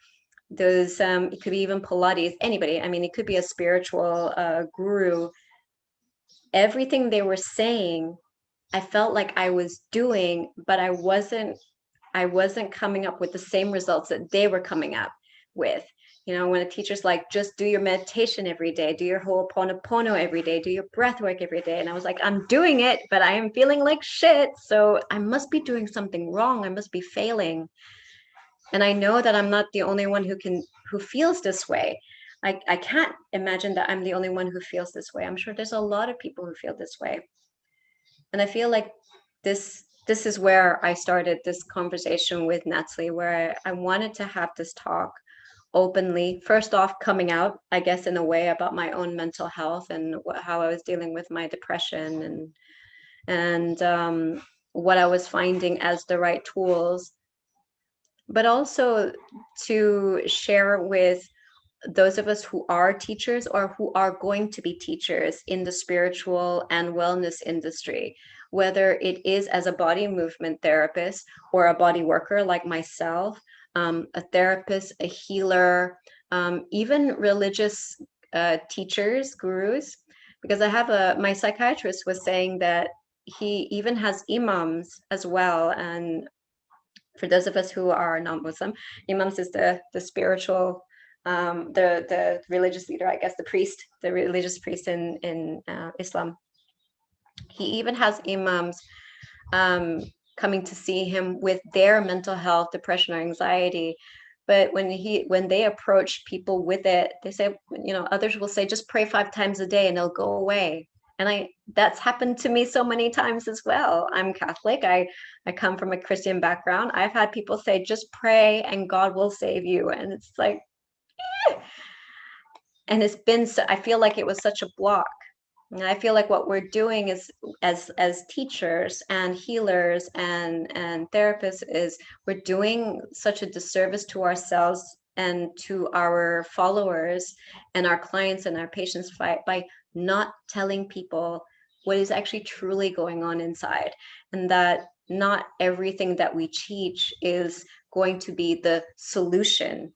those it could be even Pilates, anybody. I mean, it could be a spiritual guru. Everything they were saying, I felt like I was doing, but I wasn't I wasn't coming up with the same results that they were coming up with. When a teacher's like, just do your meditation every day, do your Ho'oponopono every day, do your breath work every day. And I was like, I'm doing it, but I am feeling like shit. So I must be doing something wrong. I must be failing. And I know that I'm not the only one who feels this way. I can't imagine that I'm the only one who feels this way. I'm sure there's a lot of people who feel this way. And I feel like this is where I started this conversation with Natalie, where I wanted to have this talk openly. First off, coming out, I guess, in a way about my own mental health and how I was dealing with my depression and what I was finding as the right tools, but also to share with those of us who are teachers or who are going to be teachers in the spiritual and wellness industry, whether it is as a body movement therapist or a body worker like myself, a therapist, a healer, even religious teachers, gurus, because my psychiatrist was saying that he even has imams as well. And for those of us who are non-Muslim, imams is the spiritual, the religious leader, I guess, the religious priest in Islam. He even has imams coming to see him with their mental health, depression or anxiety. But when they approach people with it, they say, others will say, just pray 5 times a day and it'll go away. And that's happened to me so many times as well. I'm Catholic. I come from a Christian background. I've had people say, just pray and God will save you. And it's like, and I feel like it was such a block. And I feel like what we're doing is, as teachers and healers and therapists, is we're doing such a disservice to ourselves and to our followers and our clients and our patients by not telling people what is actually truly going on inside, and that not everything that we teach is going to be the solution.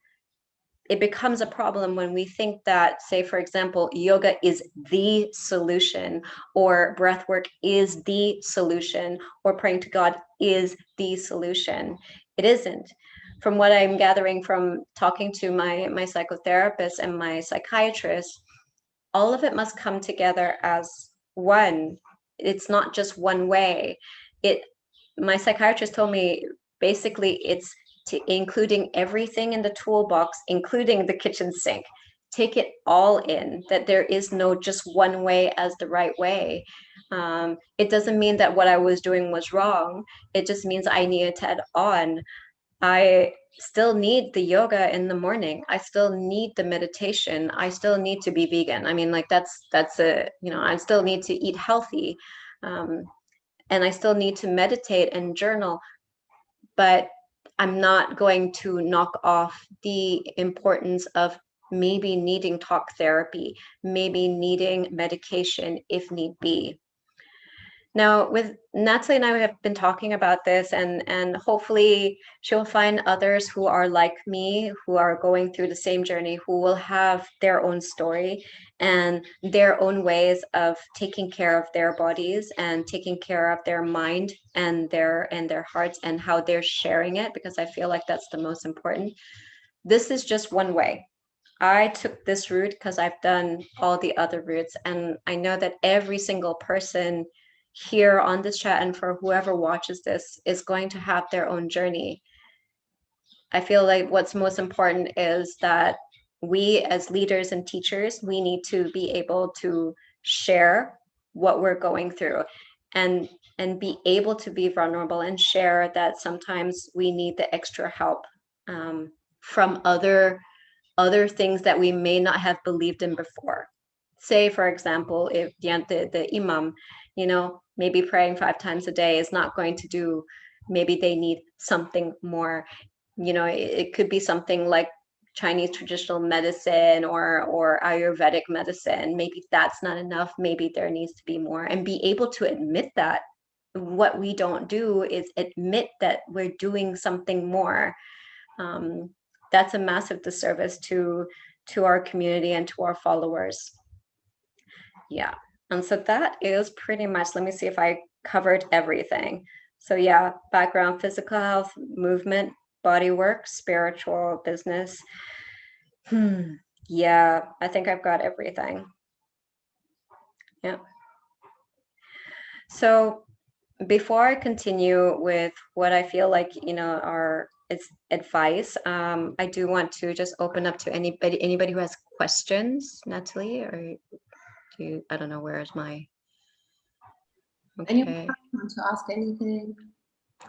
It becomes a problem when we think that, say, for example, yoga is the solution, or breath work is the solution, or praying to God is the solution. It isn't. From what I'm gathering from talking to my psychotherapist and my psychiatrist, all of it must come together as one. It's not just one way. My psychiatrist told me basically it's including everything in the toolbox, including the kitchen sink. Take it all in, that there is no just one way as the right way. It doesn't mean that what I was doing was wrong. It just means I needed to add on. I still need the yoga in the morning. I still need the meditation. I still need to be vegan. I mean, like that's I still need to eat healthy. And I still need to meditate and journal, but I'm not going to knock off the importance of maybe needing talk therapy, maybe needing medication if need be. Now, with Natalie and I have been talking about this, and hopefully she'll find others who are like me, who are going through the same journey, who will have their own story and their own ways of taking care of their bodies and taking care of their mind and their hearts, and how they're sharing it, because I feel like that's the most important. This is just one way. I took this route because I've done all the other routes, and I know that every single person here on this chat, and for whoever watches this, is going to have their own journey. I feel like what's most important is that we as leaders and teachers, we need to be able to share what we're going through, and be able to be vulnerable and share that sometimes we need the extra help from other things that we may not have believed in before. Say, for example, if the imam, maybe praying 5 times a day is not going to do, maybe they need something more. It could be something like Chinese traditional medicine or Ayurvedic medicine. Maybe that's not enough. Maybe there needs to be more, and be able to admit that. What we don't do is admit that we're doing something more. That's a massive disservice to our community and to our followers. Yeah. And so that is pretty much, let me see if I covered everything. So yeah, background, physical health, movement, body work, spiritual, business. Yeah, I think I've got everything. Yeah. So before I continue with what I feel like, are its advice, I do want to just open up to anybody who has questions, Natalie, or do you, I don't know, where is my, Anyone okay. want to ask anything?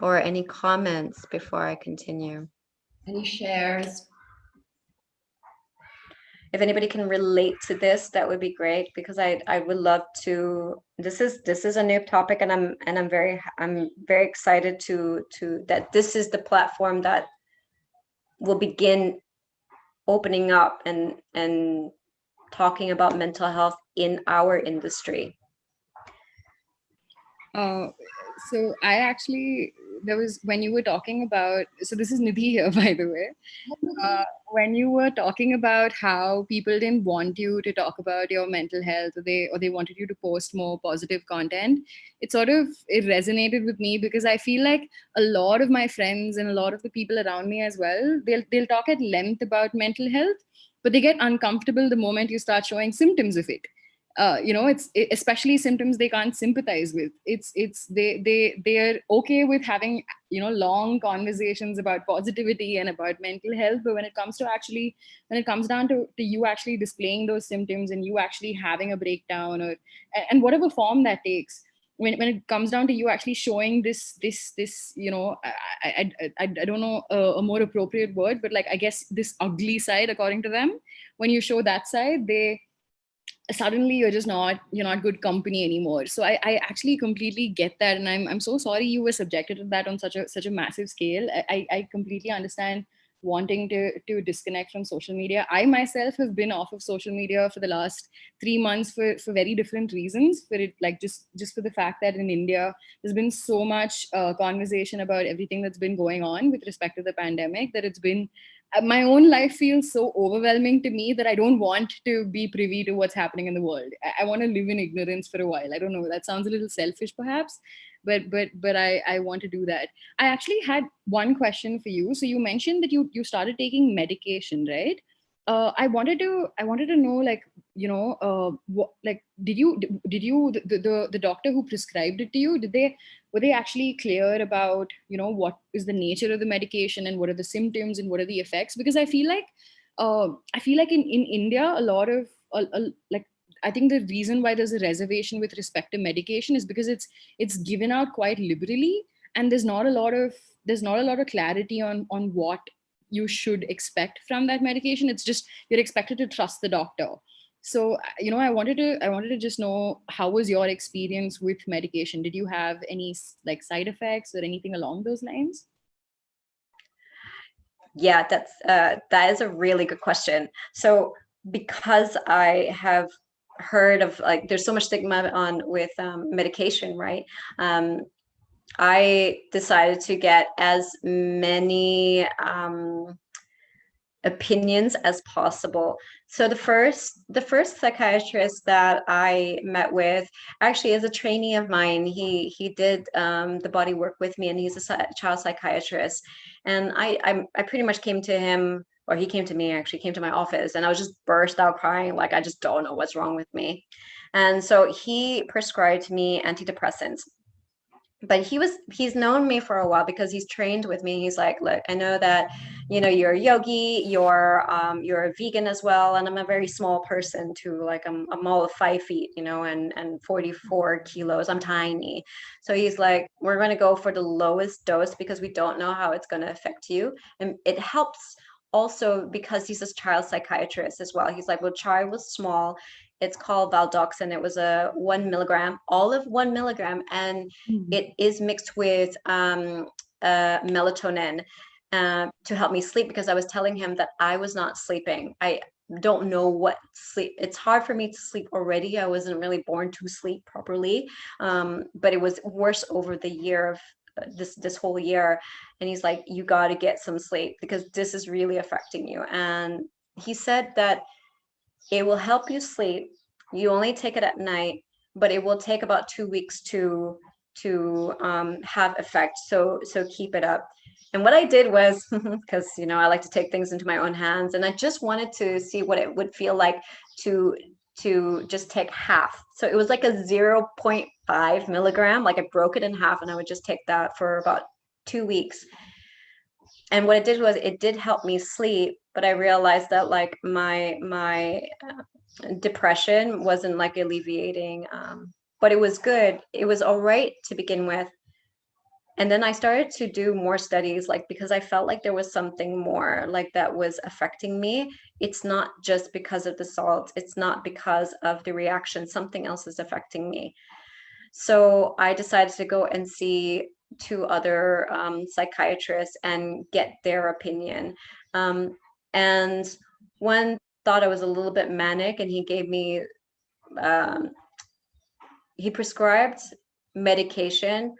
Or any comments before I continue? Any shares? If anybody can relate to this, that would be great, because I would love to. This is a new topic, and I'm very excited to that this is the platform that will begin opening up and talking about mental health in our industry. Uh, so I actually, there was, when you were talking about, so this is Nidhi here, by the way. When you were talking about how people didn't want you to talk about your mental health, or they wanted you to post more positive content, it resonated with me, because I feel like a lot of my friends and a lot of the people around me as well, they'll talk at length about mental health, but they get uncomfortable the moment you start showing symptoms of it. Especially symptoms they can't sympathize with. They are okay with having, long conversations about positivity and about mental health, but when it comes down to you actually displaying those symptoms, and you actually having a breakdown, or and whatever form that takes, when it comes down to you actually showing this, I don't know a more appropriate word, but like, I guess, this ugly side according to them, when you show that side, they suddenly you're not good company anymore. So I actually completely get that, and I'm so sorry you were subjected to that on such a massive scale. I completely understand wanting to disconnect from social media. I myself have been off of social media for the last 3 months for very different reasons. For it, like, just for the fact that in India there's been so much conversation about everything that's been going on with respect to the pandemic, that it's been, my own life feels so overwhelming to me that I don't want to be privy to what's happening in the world. I want to live in ignorance for a while. I don't know. That sounds a little selfish, perhaps, but I want to do that. I actually had one question for you. So you mentioned that you started taking medication, right? I wanted to know, like, what, like, did you the doctor who prescribed it to you, were they actually clear about, what is the nature of the medication, and what are the symptoms, and what are the effects? Because I feel like in India, a lot of, like, I think the reason why there's a reservation with respect to medication is because it's given out quite liberally, and there's not a lot of clarity on what you should expect from that medication. It's just you're expected to trust the doctor. So, I wanted to just know, how was your experience with medication? Did you have any like side effects or anything along those lines? Yeah, that is a really good question. So because I have heard of, like, there's so much stigma on with medication, right? Um, I decided to get as many opinions as possible. So the first psychiatrist that I met with actually is a trainee of mine. He did the body work with me, and he's a child psychiatrist. And I pretty much came to him, or he came to me, actually came to my office, and I was just burst out crying, like, I just don't know what's wrong with me. And so he prescribed me antidepressants. But he's known me for a while because he's trained with me. He's like, look, I know that, you're a yogi, you're a vegan as well, and I'm a very small person too. Like, I'm all of 5 feet, and 44 kilos. I'm tiny. So he's like, we're going to go for the lowest dose because we don't know how it's going to affect you. And it helps also because he's a child psychiatrist as well. He's like, well, try with small. It's called valdoxan. It was a 1 milligram, all of 1 milligram, and it is mixed with melatonin to help me sleep, because I was telling him that I was not sleeping. I don't know what sleep. It's hard for me to sleep already. I wasn't really born to sleep properly, but it was worse over the year of this whole year. And he's like, you got to get some sleep because this is really affecting you. And he said that it will help you sleep. You only take it at night, but it will take about 2 weeks to have effect. So keep it up. And what I did was, because I like to take things into my own hands, and I just wanted to see what it would feel like to just take half. So it was like a 0.5 milligram, like I broke it in half, and I would just take that for about 2 weeks. And what it did was it did help me sleep, but I realized that like my depression wasn't like alleviating, but it was good. It was all right to begin with. And then I started to do more studies, like, because I felt like there was something more like that was affecting me. It's not just because of the salt. It's not because of the reaction. Something else is affecting me. So I decided to go and see two other psychiatrists and get their opinion. And one thought I was a little bit manic, and um, he prescribed medication.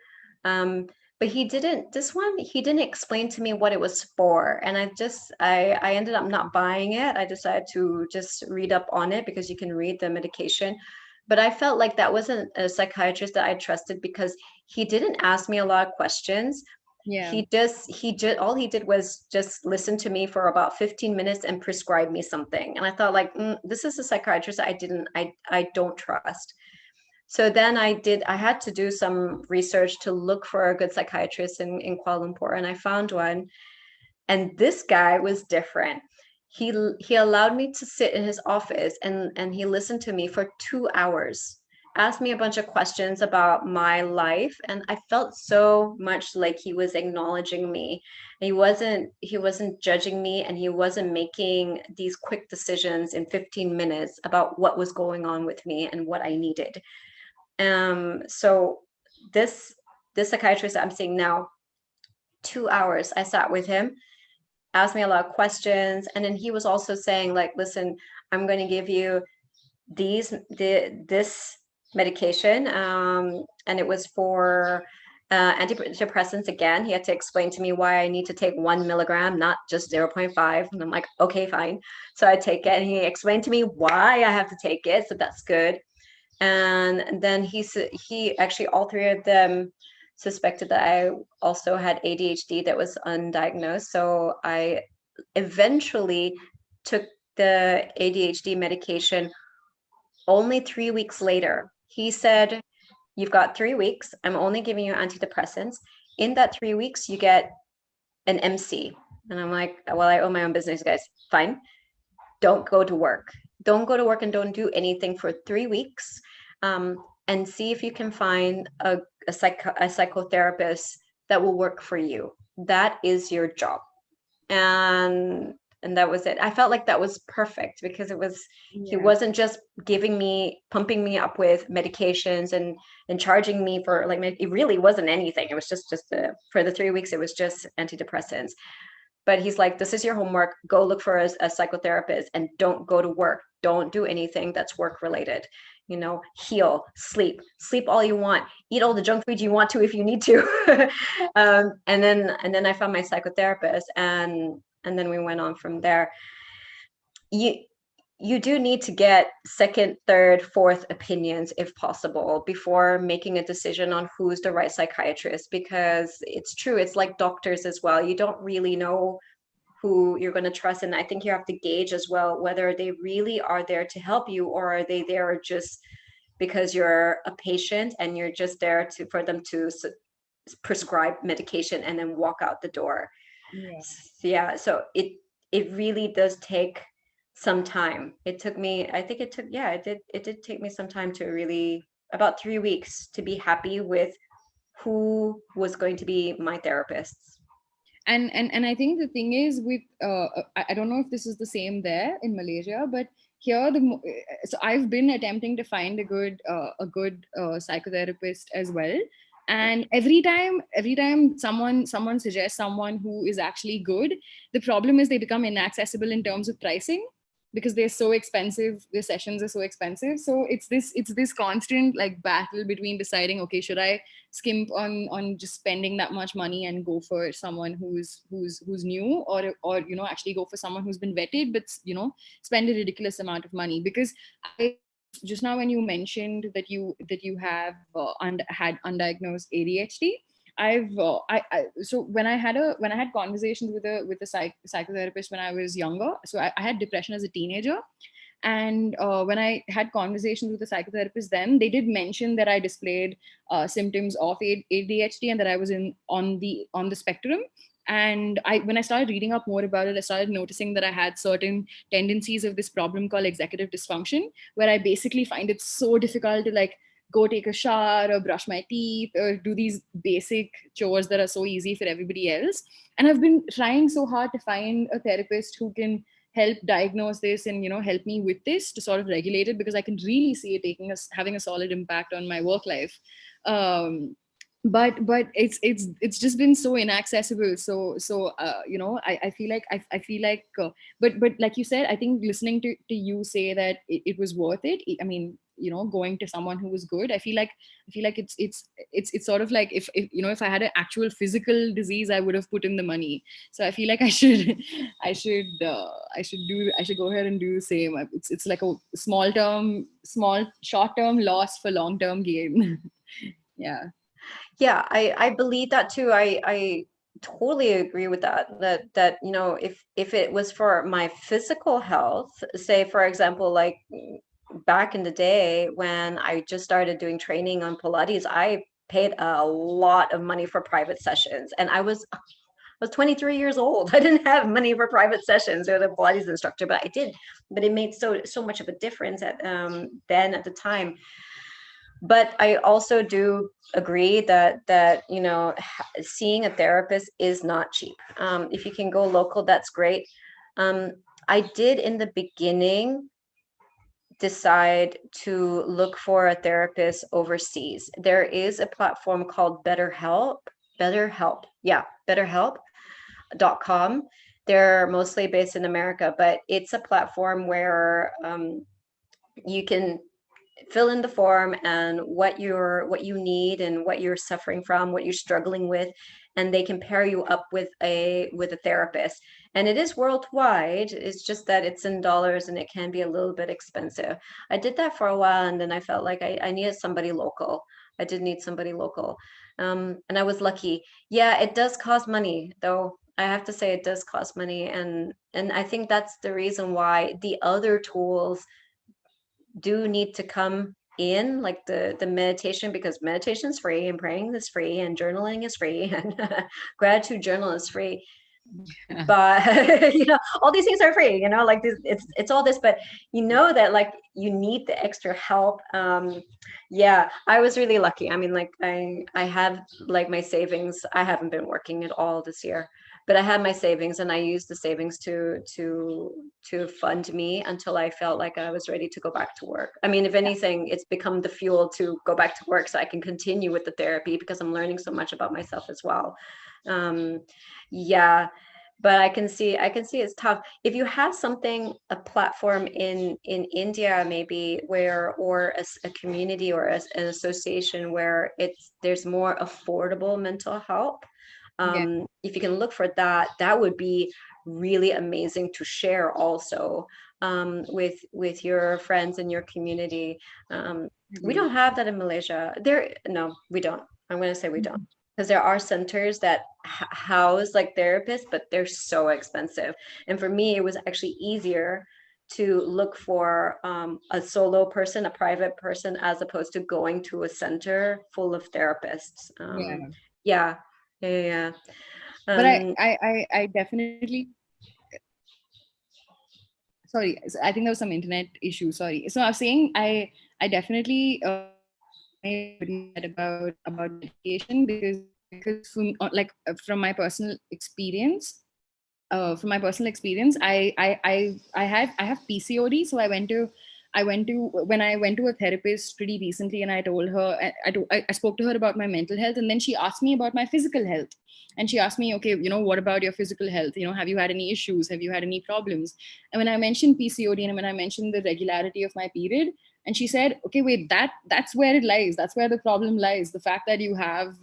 But he didn't explain to me what it was for. And I ended up not buying it. I decided to just read up on it, because you can read the medication. But I felt like that wasn't a psychiatrist that I trusted, because he didn't ask me a lot of questions. Yeah. All he did was just listen to me for about 15 minutes and prescribe me something. And I thought, like, this is a psychiatrist that I don't trust. So then I had to do some research to look for a good psychiatrist in Kuala Lumpur, and I found one. And this guy was different. He allowed me to sit in his office, and he listened to me for 2 hours, asked me a bunch of questions about my life, and I felt so much like he was acknowledging me. He wasn't judging me, and he wasn't making these quick decisions in 15 minutes about what was going on with me and what I needed. So this psychiatrist that I'm seeing now, 2 hours I sat with him, asked me a lot of questions, and then he was also saying, like, listen, I'm going to give you this medication, and it was for antidepressants. Again, he had to explain to me why I need to take 1 milligram, not just 0.5. And I'm like, okay, fine. So I take it, and he explained to me why I have to take it. So that's good. And then he actually, all three of them suspected that I also had ADHD that was undiagnosed. So I eventually took the ADHD medication only 3 weeks later. He said, you've got 3 weeks. I'm only giving you antidepressants. In that 3 weeks, you get an MC. And I'm like, well, I own my own business, guys. Fine. Don't go to work. Don't go to work and don't do anything for 3 weeks, and see if you can find a psychotherapist that will work for you. That is your job. And that was it. I felt like that was perfect, because he wasn't just pumping me up with medications and charging me for, like, it really wasn't anything. It was just for the 3 weeks, it was just antidepressants. But he's like, this is your homework. Go look for a psychotherapist, and don't go to work. Don't do anything that's work related. Heal, sleep all you want, eat all the junk food you want to if you need to. And then I found my psychotherapist, and then we went on from there. You do need to get second, third, fourth opinions if possible before making a decision on who's the right psychiatrist, because it's true. It's like doctors as well. You don't really know who you're going to trust. And I think you have to gauge as well whether they really are there to help you, or are they there just because you're a patient and you're just there for them to prescribe medication and then walk out the door. Yeah. So it really does take some time. It did take me some time to really, about 3 weeks, to be happy with who was going to be my therapists. And I think the thing is with I don't know if this is the same there in Malaysia, but here so I've been attempting to find a good psychotherapist as well. And every time someone suggests someone who is actually good, the problem is they become inaccessible in terms of pricing, because they're so expensive. Their sessions are so expensive. So it's this constant like battle between deciding, okay, should I skimp on just spending that much money and go for someone who's new, or actually go for someone who's been vetted, but spend a ridiculous amount of money. Because I just now when you mentioned that you have had undiagnosed ADHD, so when I had conversations with a psychotherapist when I was younger, so I had depression as a teenager, and when I had conversations with the psychotherapist, then they did mention that I displayed symptoms of ADHD and that I was on the spectrum. And when I started reading up more about it, I started noticing that I had certain tendencies of this problem called executive dysfunction, where I basically find it so difficult to like go take a shower or brush my teeth or do these basic chores that are so easy for everybody else. And I've been trying so hard to find a therapist who can help diagnose this and help me with this to sort of regulate it, because I can really see it having a solid impact on my work life. But it's just been so inaccessible. I feel like I feel like but like you said, I think listening to you say that it was worth it. I mean, going to someone who was good, I feel like it's sort of like if I had an actual physical disease, I would have put in the money. So I feel like I should I should go ahead and do the same. It's like a small short term loss for long term gain. Yeah. Yeah, I believe that too. I totally agree with that if it was for my physical health, say for example, like back in the day when I just started doing training on Pilates, I paid a lot of money for private sessions, and I was 23 years old. I didn't have money for private sessions with a Pilates instructor, but I did. But it made so much of a difference at the time. But I also do agree that seeing a therapist is not cheap. If you can go local, that's great. I did in the beginning decide to look for a therapist overseas. There is a platform called BetterHelp.com. They're mostly based in America, but it's a platform where you can fill in the form and what you need and what you're suffering from, what you're struggling with, and they can pair you up with a therapist. And it is worldwide. It's just that it's in dollars and it can be a little bit expensive. I did that for a while, and then I felt like I needed somebody local. I did need somebody local. And I was lucky. Yeah, it does cost money though. I have to say it does cost money, and I think that's the reason why the other tools do need to come in, like the meditation, because meditation is free and praying is free and journaling is free and gratitude journal is free. But all these things are free, like this, it's all this, but that like you need the extra help. Yeah, I was really lucky. I mean, like I have like my savings. I haven't been working at all this year, but I had my savings, and I used the savings to fund me until I felt like I was ready to go back to work. I mean, if anything, it's become the fuel to go back to work so I can continue with the therapy, because I'm learning so much about myself as well. Yeah, but I can see it's tough. If you have a platform in India, maybe or a community or an association where there's more affordable mental help. If you can look for that, that would be really amazing to share also with your friends and your community. We don't have that in Malaysia. No, we don't. I'm going to say we don't, because there are centers that house like therapists, but they're so expensive. And for me, it was actually easier to look for a solo person, a private person, as opposed to going to a center full of therapists. Yeah. But I definitely, sorry, I think there was some internet issue. Sorry. So I was saying I definitely about meditation, because from my personal experience. I have PCOD. So when I went to a therapist pretty recently, and I told her, I spoke to her about my mental health, and then she asked me about my physical health. And she asked me, okay, what about your physical health? Have you had any issues? Have you had any problems? And when I mentioned PCOD and when I mentioned the regularity of my period, And she said, okay, wait, that's where it lies. That's where the problem lies. The fact that you have,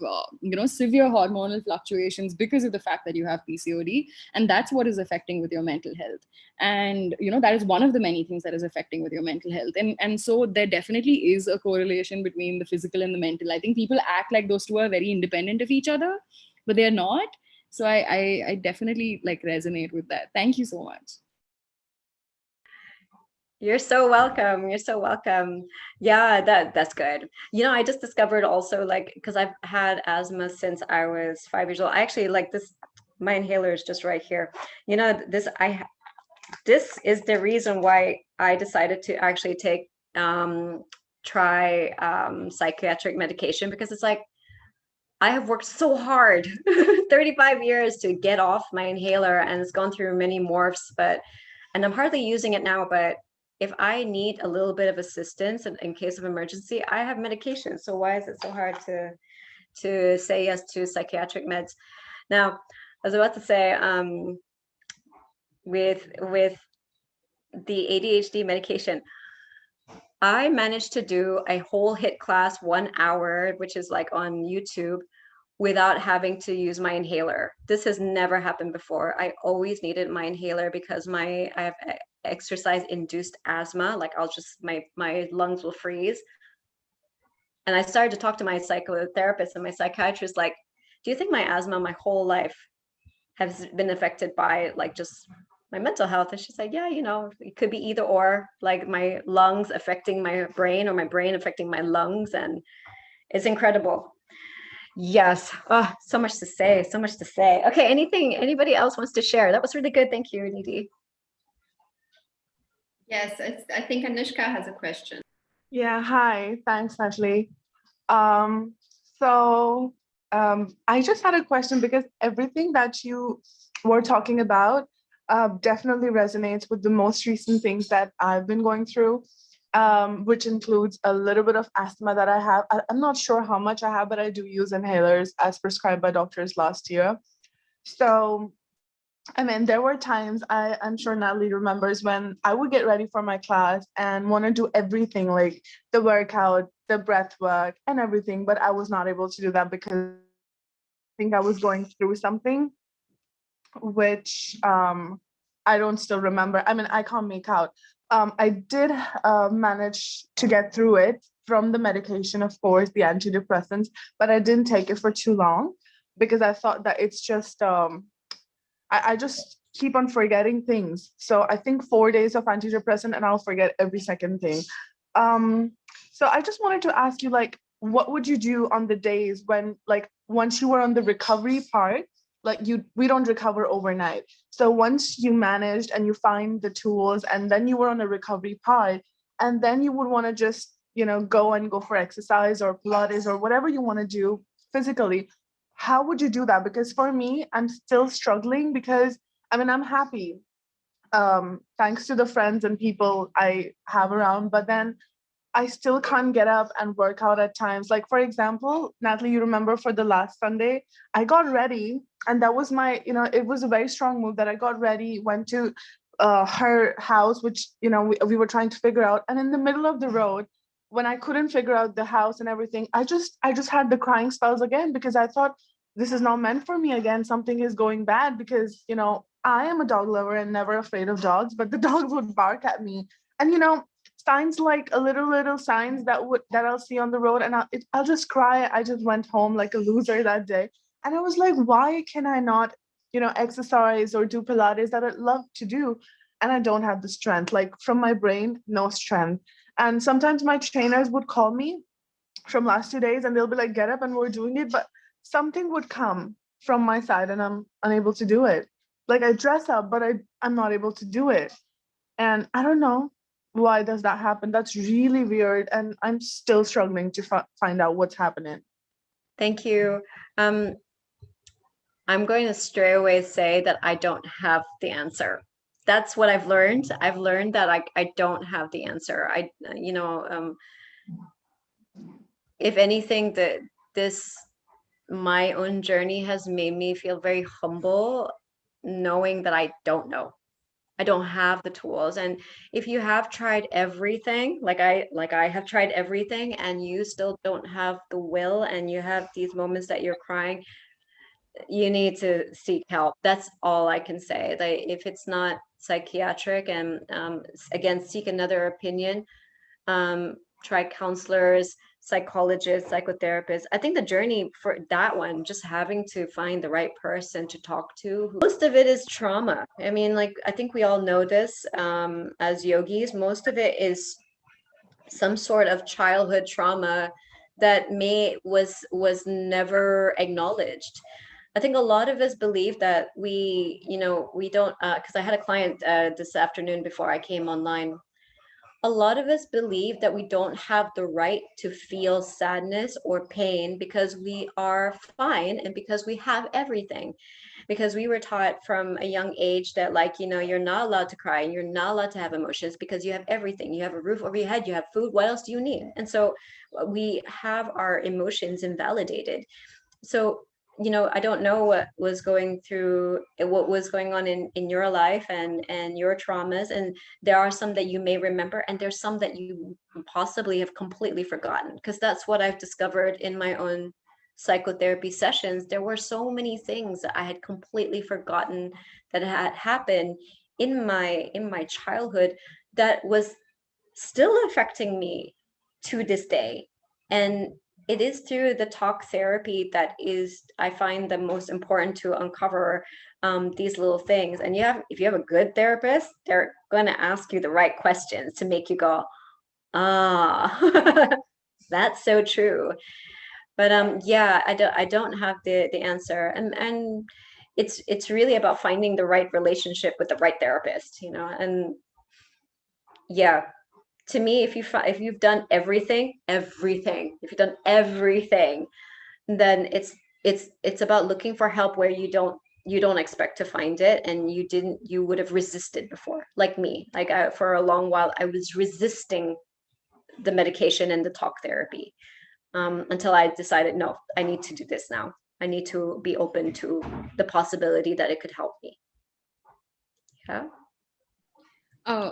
severe hormonal fluctuations because of the fact that you have PCOD. And that's what is affecting with your mental health. And, that is one of the many things that is affecting with your mental health. And so there definitely is a correlation between the physical and the mental. I think people act like those two are very independent of each other, but they're not. So I definitely resonate with that. Thank you so much. You're so welcome. You're so welcome. Yeah, that's good. I just discovered also, because I've had asthma since I was 5 years old. I actually this. My inhaler is just right here. This is the reason why I decided to actually try psychiatric medication, because it's I have worked so hard 35 years to get off my inhaler, and it's gone through many morphs, and I'm hardly using it now, but if I need a little bit of assistance in case of emergency, I have medication. So why is it so hard to say yes to psychiatric meds? Now, I was about to say, with the ADHD medication, I managed to do a whole HIIT class, 1 hour, which is on YouTube, without having to use my inhaler. This has never happened before. I always needed my inhaler because I have exercise induced asthma. My lungs will freeze. And I started to talk to my psychotherapist and my psychiatrist, do you think my asthma my whole life has been affected by just my mental health? And she said, yeah, it could be either or, my lungs affecting my brain or my brain affecting my lungs. And it's incredible. Yes. Oh, so much to say. So much to say. Okay. Anybody else wants to share? That was really good. Thank you, Nidhi. Yes, I think Anushka has a question. Yeah, hi. Thanks, Natalie. I just had a question, because everything that you were talking about definitely resonates with the most recent things that I've been going through, which includes a little bit of asthma that I have. I'm not sure how much I have, but I do use inhalers as prescribed by doctors last year. So there were times, I'm sure Natalie remembers, when I would get ready for my class and want to do everything, like the workout, the breath work, and everything, but I was not able to do that because I think I was going through something, which I don't still remember. I can't make out. I did manage to get through it from the medication, of course, the antidepressants, but I didn't take it for too long because I thought that it's just I just keep on forgetting things. So I think 4 days of antidepressant and I'll forget every second thing. So I just wanted to ask you, what would you do on the days when, once you were on the recovery part, we don't recover overnight. So once you managed and you find the tools, and then you were on the recovery part, and then you would want to just, go for exercise or Pilates or whatever you want to do physically, how would you do that? Because for me, I'm still struggling, because I'm happy, thanks to the friends and people I have around, but then I still can't get up and work out at times. Like, for example, Natalie, you remember for the last Sunday, I got ready, and that was it was a very strong move that I got ready, went to her house, which, we were trying to figure out. And in the middle of the road, when I couldn't figure out the house and everything, I just had the crying spells again, because I thought, this is not meant for me again. Something is going bad, because, I am a dog lover and never afraid of dogs, but the dogs would bark at me. And, signs like a little signs that I'll see on the road, and I'll just cry. I just went home like a loser that day. And I was like, why can I not, exercise or do Pilates that I'd love to do? And I don't have the strength, from my brain, no strength. And sometimes my trainers would call me from last 2 days and they'll be like, get up, and we're doing it. But something would come from my side and I'm unable to do it. I dress up, but I'm not able to do it. And I don't know why does that happen. That's really weird. And I'm still struggling to find out what's happening. Thank you. I'm going to straight away say that I don't have the answer. That's what I've learned. I've learned that I don't have the answer. If anything, my own journey has made me feel very humble, knowing that I don't know. I don't have the tools. And if you have tried everything, like I have tried everything, and you still don't have the will, and you have these moments that you're crying, you need to seek help. That's all I can say. Like, if it's not psychiatric, and again, seek another opinion. Try counselors, psychologists, psychotherapists. I think the journey for that one, just having to find the right person to talk to. Most of it is trauma. I mean, like, I think we all know this, as yogis. Most of it is some sort of childhood trauma that was never acknowledged. I think a lot of us believe that we don't, because I had a client this afternoon before I came online. A lot of us believe that we don't have the right to feel sadness or pain because we are fine and because we have everything. Because we were taught from a young age that, like, you're not allowed to cry and you're not allowed to have emotions because you have everything. You have a roof over your head, you have food. What else do you need? And so we have our emotions invalidated. So, I don't know what was going on in your life and your traumas. And there are some that you may remember, and there's some that you possibly have completely forgotten, because that's what I've discovered in my own psychotherapy sessions. There were so many things that I had completely forgotten that had happened in my childhood that was still affecting me to this day. And it is through the talk therapy that is, I find, the most important to uncover these little things. And if you have a good therapist, they're going to ask you the right questions to make you go, ah, that's so true. But yeah, I don't have the answer. And it's really about finding the right relationship with the right therapist, and yeah, to me, if you've done everything, if you've done everything, then it's about looking for help where you don't expect to find it, and you would have resisted before, like me. Like, for a long while I was resisting the medication and the talk therapy, until I decided, no, I need to do this now. I need to be open to the possibility that it could help me. Yeah. Uh,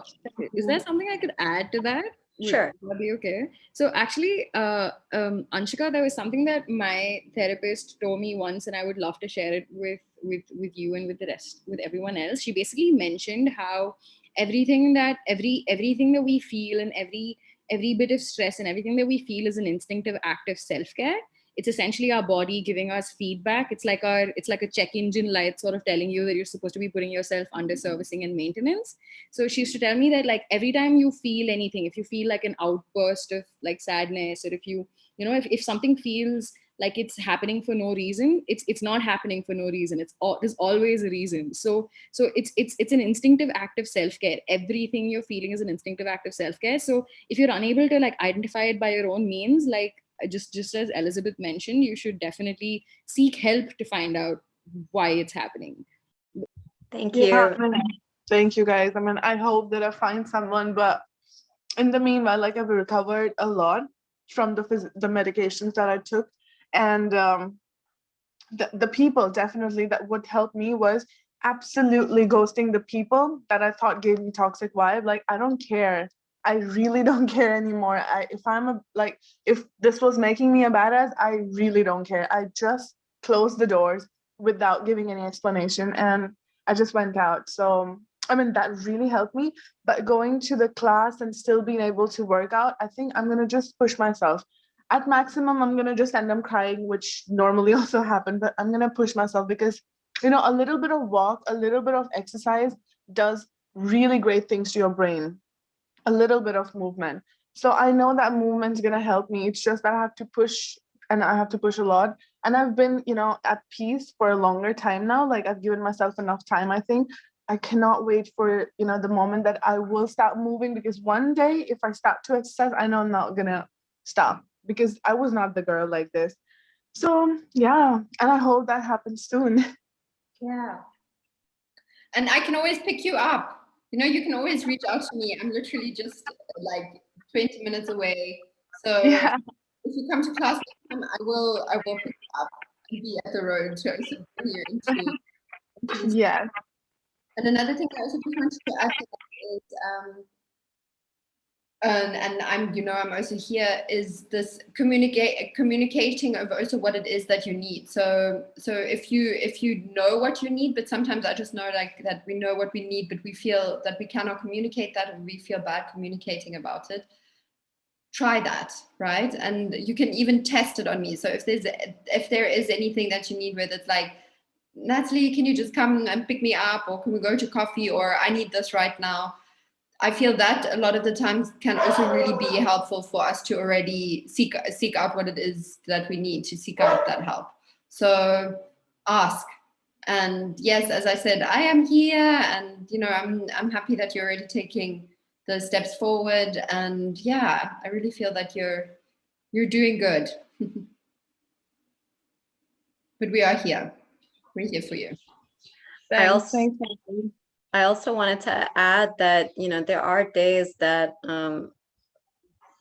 is there something I could add to that? Sure. Would that be okay? So actually, Anshika, there was something that my therapist told me once, and I would love to share it with you and with the rest, with everyone else. She basically mentioned how everything that we feel, and every bit of stress and everything that we feel, is an instinctive act of self care. It's essentially our body giving us feedback. It's like a check engine light, sort of telling you that you're supposed to be putting yourself under servicing and maintenance. So she used to tell me that, like, every time you feel anything, if you feel like an outburst of like sadness, or if something feels like it's happening for no reason, it's not happening for no reason. There's always a reason. So it's an instinctive act of self-care. Everything you're feeling is an instinctive act of self-care. So if you're unable to like identify it by your own means, like, just as Elizabeth mentioned, you should definitely seek help to find out why it's happening. Thank Yeah, you. thank you guys. I mean, I hope that I find someone, but in the meanwhile, like, I've recovered a lot from the medications that I took, and the people definitely that would help me was absolutely ghosting the people that I thought gave me toxic vibe. Like, I don't care. I really don't care anymore. If this was making me a badass, I really don't care. I just closed the doors without giving any explanation, and I just went out. So I mean, that really helped me. But going to the class and still being able to work out, I think I'm gonna just push myself. At maximum, I'm gonna just end up crying, which normally also happen, but I'm gonna push myself because a little bit of walk, a little bit of exercise does really great things to your brain. A little bit of movement. So I know that movement's gonna help me. It's just that I have to push, and I have to push a lot. And I've been, at peace for a longer time now. Like, I've given myself enough time, I think. I cannot wait for, the moment that I will start moving, because one day if I start to exercise, I know I'm not gonna stop, because I was not the girl like this. So yeah, and I hope that happens soon. Yeah. And I can always pick you up. You can always reach out to me. I'm literally just like 20 minutes away. So Yeah. if you come to class, I will pick you up and be at the road show. So bring you into Yes. And another thing I also just wanted to add to that is, and I'm, I'm also here, is this communicating of also what it is that you need. So if you know what you need, but sometimes I just know like that we know what we need, but we feel that we cannot communicate that, or we feel bad communicating about it. Try that, right? And you can even test it on me. So if there is anything that you need, whether it's like, Natalie, can you just come and pick me up, or can we go to coffee, or I need this right now. I feel that a lot of the times can also really be helpful for us to already seek out what it is that we need, to seek out that help. So ask. And yes, as I said, I am here, and I'm happy that you're already taking the steps forward. And yeah, I really feel that you're doing good. But we are here. We're here for you. Thanks. I also wanted to add that, there are days that,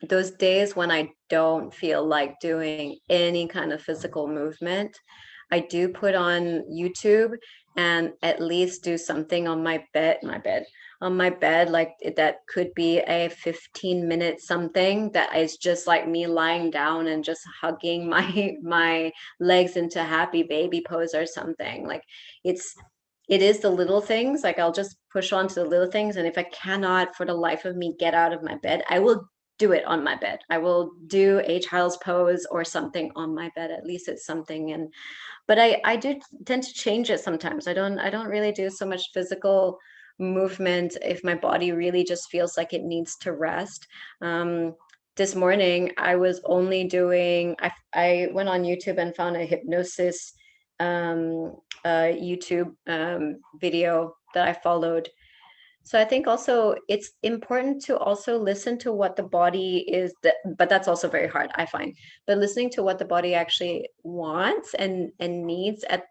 those days when I don't feel like doing any kind of physical movement, I do put on YouTube and at least do something on my bed, like that could be a 15-minute something that is just like me lying down and just hugging my legs into happy baby pose or something. Like it is the little things. Like I'll just push on to the little things, and if I cannot for the life of me get out of my bed, I will do it on my bed. I will do a child's pose or something on my bed. At least it's something. But I do tend to change it sometimes. I don't really do so much physical movement if my body really just feels like it needs to rest. This morning I was only doing, I went on YouTube and found a hypnosis YouTube video that I followed. So I think also it's important to also listen to what the body is, but that's also very hard, I find. But listening to what the body actually wants and needs at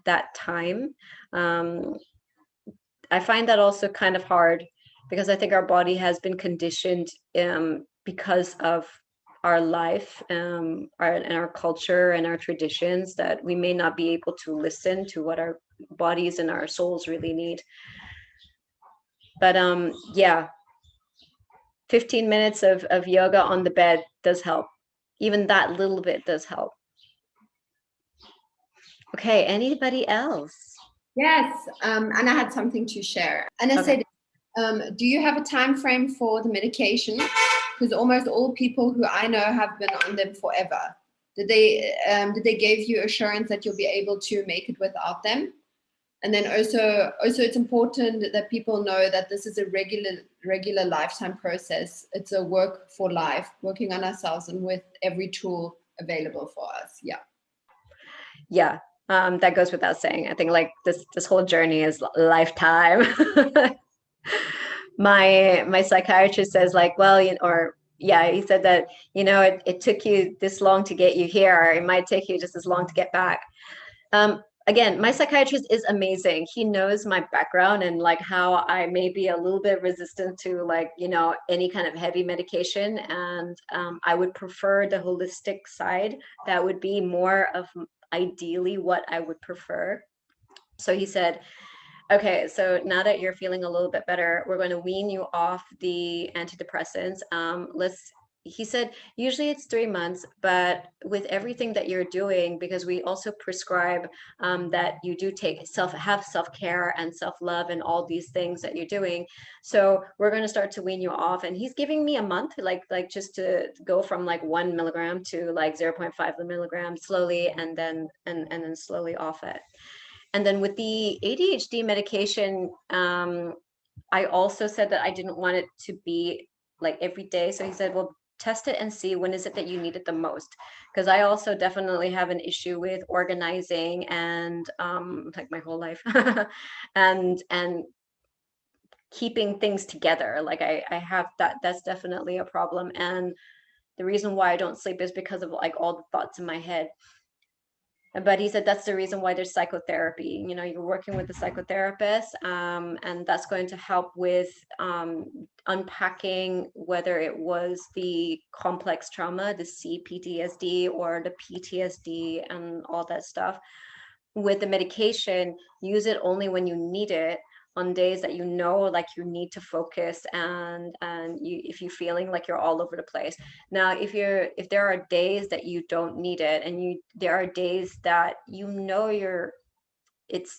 that time, I find that also kind of hard, because I think our body has been conditioned because of our life and our culture and our traditions, that we may not be able to listen to what our bodies and our souls really need. But yeah, 15 minutes of yoga on the bed does help. Even that little bit does help. Okay, anybody else? Yes, and I had something to share. And I said, do you have a time frame for the medication? Because almost all people who I know have been on them forever. Did they give you assurance that you'll be able to make it without them? And then also it's important that people know that this is a regular lifetime process. It's a work for life, working on ourselves and with every tool available for us. Yeah. That goes without saying. I think like this whole journey is lifetime. My psychiatrist says like, well, he said that, it took you this long to get you here. It might take you just as long to get back. Again, my psychiatrist is amazing. He knows my background and like how I may be a little bit resistant to like, any kind of heavy medication. And I would prefer the holistic side. That would be more of ideally what I would prefer. So he said, okay, so now that you're feeling a little bit better, we're going to wean you off the antidepressants. He said, usually it's 3 months, but with everything that you're doing, because we also prescribe that you do have self-care and self-love and all these things that you're doing. So we're going to start to wean you off. And he's giving me a month, like just to go from like 1 milligram to like 0.5 milligram slowly, and then slowly off it. And then with the ADHD medication, I also said that I didn't want it to be like every day. So he said, well, test it and see when is it that you need it the most. Because I also definitely have an issue with organizing and like my whole life and keeping things together. Like I have that's definitely a problem. And the reason why I don't sleep is because of like all the thoughts in my head. But he said that's the reason why there's psychotherapy. You're working with a psychotherapist, and that's going to help with unpacking whether it was the complex trauma, the CPTSD, or the PTSD, and all that stuff. With the medication, use it only when you need it. on days that you know like you need to focus, and if you're feeling like you're all over the place. Now if there are days that you don't need it, and there are days that you know you're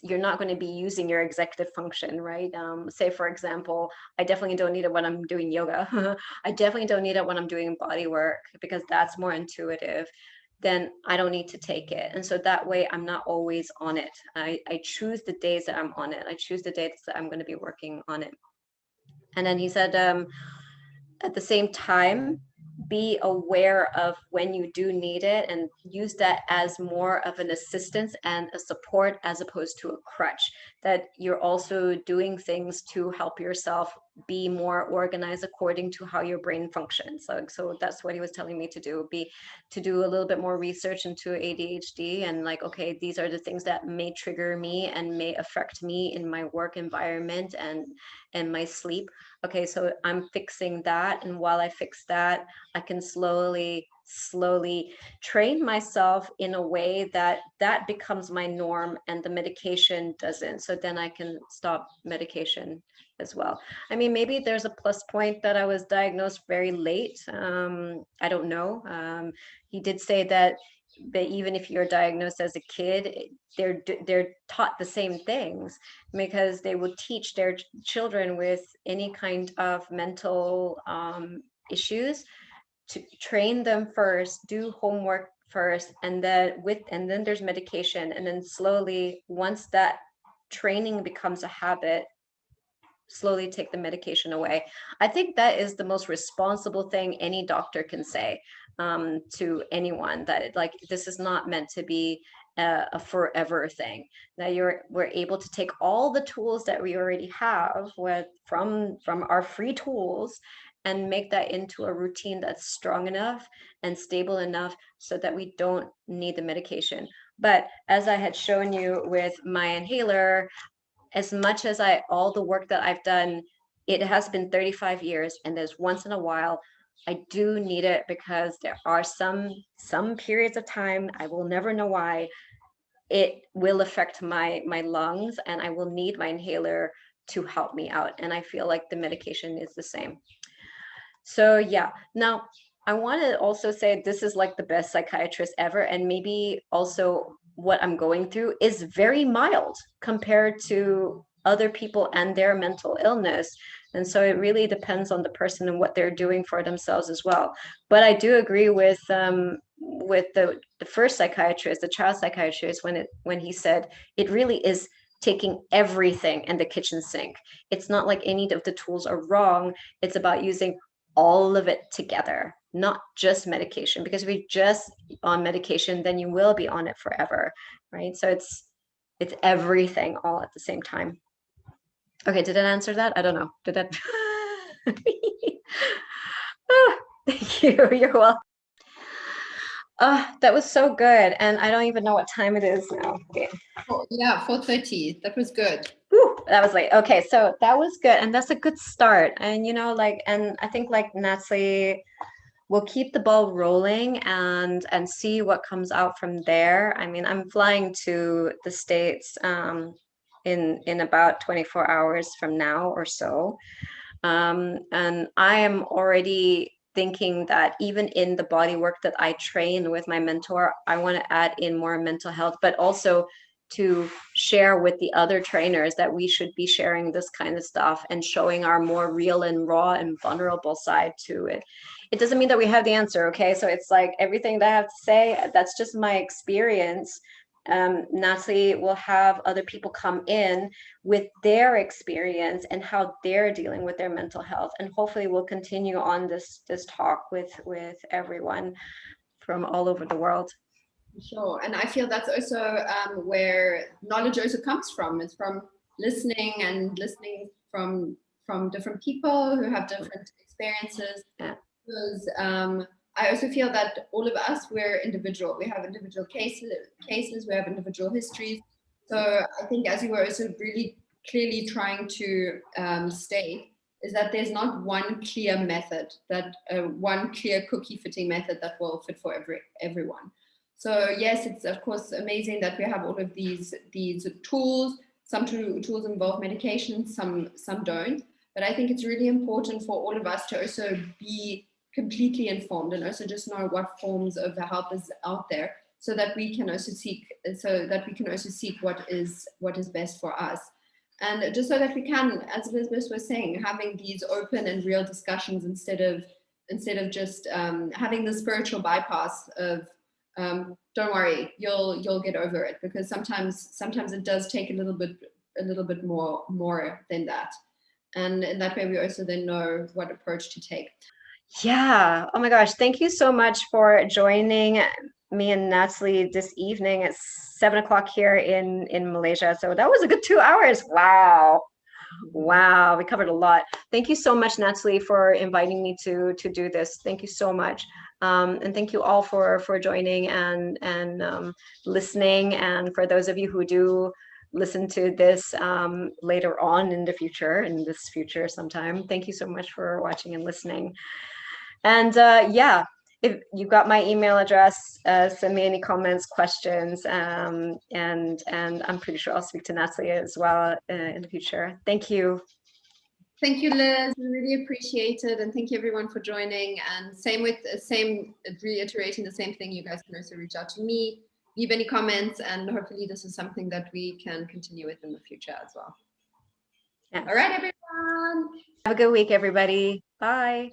not going to be using your executive function, right? Say for example, I definitely don't need it when I'm doing yoga. I definitely don't need it when I'm doing body work, because that's more intuitive. Then I don't need to take it. And so that way I'm not always on it. I choose the days that I'm on it. I choose the days that I'm going to be working on it. And then he said, at the same time, be aware of when you do need it, and use that as more of an assistance and a support as opposed to a crutch. That you're also doing things to help yourself be more organized according to how your brain functions. So that's what he was telling me to do, to do a little bit more research into ADHD, and like, okay, these are the things that may trigger me and may affect me in my work environment and my sleep. Okay, so I'm fixing that, and while I fix that, I can slowly train myself in a way that becomes my norm and the medication doesn't. So then I can stop medication as well. I mean, maybe there's a plus point that I was diagnosed very late. I don't know. He did say that even if you're diagnosed as a kid, they're taught the same things, because they will teach their children with any kind of mental issues to train them first, do homework first, and then there's medication, and then slowly, once that training becomes a habit, slowly take the medication away. I think that is the most responsible thing any doctor can say to anyone, that like, this is not meant to be a forever thing. That we're able to take all the tools that we already have from our free tools, and make that into a routine that's strong enough and stable enough so that we don't need the medication. But as I had shown you with my inhaler, as much as all the work that I've done, it has been 35 years, and there's once in a while I do need it, because there are some periods of time, I will never know why, it will affect my lungs, and I will need my inhaler to help me out. And I feel like the medication is the same. So yeah, now I want to also say this is like the best psychiatrist ever, and maybe also what I'm going through is very mild compared to other people and their mental illness. And so it really depends on the person and what they're doing for themselves as well. But I do agree with the first psychiatrist, the child psychiatrist, when he said it really is taking everything in the kitchen sink. It's not like any of the tools are wrong. It's about using all of it together, not just medication, because if you're just on medication, then you will be on it forever, right? So it's everything all at the same time. Okay, did that answer that? I don't know. Did that? Oh, thank you. You're welcome. That was so good, and I don't even know what time it is now. Okay. Oh, yeah, 4:30. That was good. Whew, that was late. Okay, so that was good, and that's a good start. And and I think like Natalie, we'll keep the ball rolling and see what comes out from there. I mean, I'm flying to the States in about 24 hours from now or so, and I am already thinking that even in the body work that I train with my mentor, I want to add in more mental health, but also to share with the other trainers that we should be sharing this kind of stuff and showing our more real and raw and vulnerable side to it. It doesn't mean that we have the answer, okay? So it's like everything that I have to say, that's just my experience. Natalie will have other people come in with their experience and how they're dealing with their mental health, and hopefully we'll continue on this talk with everyone from all over the world. Sure, and I feel that's also where knowledge also comes from. It's from listening from different people who have different experiences. Yeah. Because I also feel that all of us, we're individual. We have individual cases. We have individual histories. So I think, as you were also really clearly trying to state, is that there's not one clear method, that one clear cookie fitting method that will fit for everyone. So yes, it's of course amazing that we have all of these tools some tools involve medication, some don't. But I think it's really important for all of us to also be completely informed and also just know what forms of help is out there, so that we can also seek what is best for us. And just so that we can, as Elizabeth was saying, having these open and real discussions instead of just having the spiritual bypass of don't worry, you'll get over it, because sometimes it does take a little bit more than that. And in that way, we also then know what approach to take. Yeah. Oh my gosh. Thank you so much for joining me and Natalie this evening. It's 7 o'clock here in Malaysia. So that was a good 2 hours. Wow. Wow. We covered a lot. Thank you so much, Natalie, for inviting me to do this. Thank you so much. And thank you all for joining and listening. And for those of you who do listen to this later on in the future, sometime, thank you so much for watching and listening. And yeah, if you got my email address, send me any comments, questions, and I'm pretty sure I'll speak to Natalie as well in the future. Thank you. Thank you, Liz. We really appreciate it, and thank you everyone for joining. And reiterating the same thing, you guys can also reach out to me, leave any comments, and hopefully this is something that we can continue with in the future as well. Yeah. All right, everyone. Have a good week, everybody. Bye.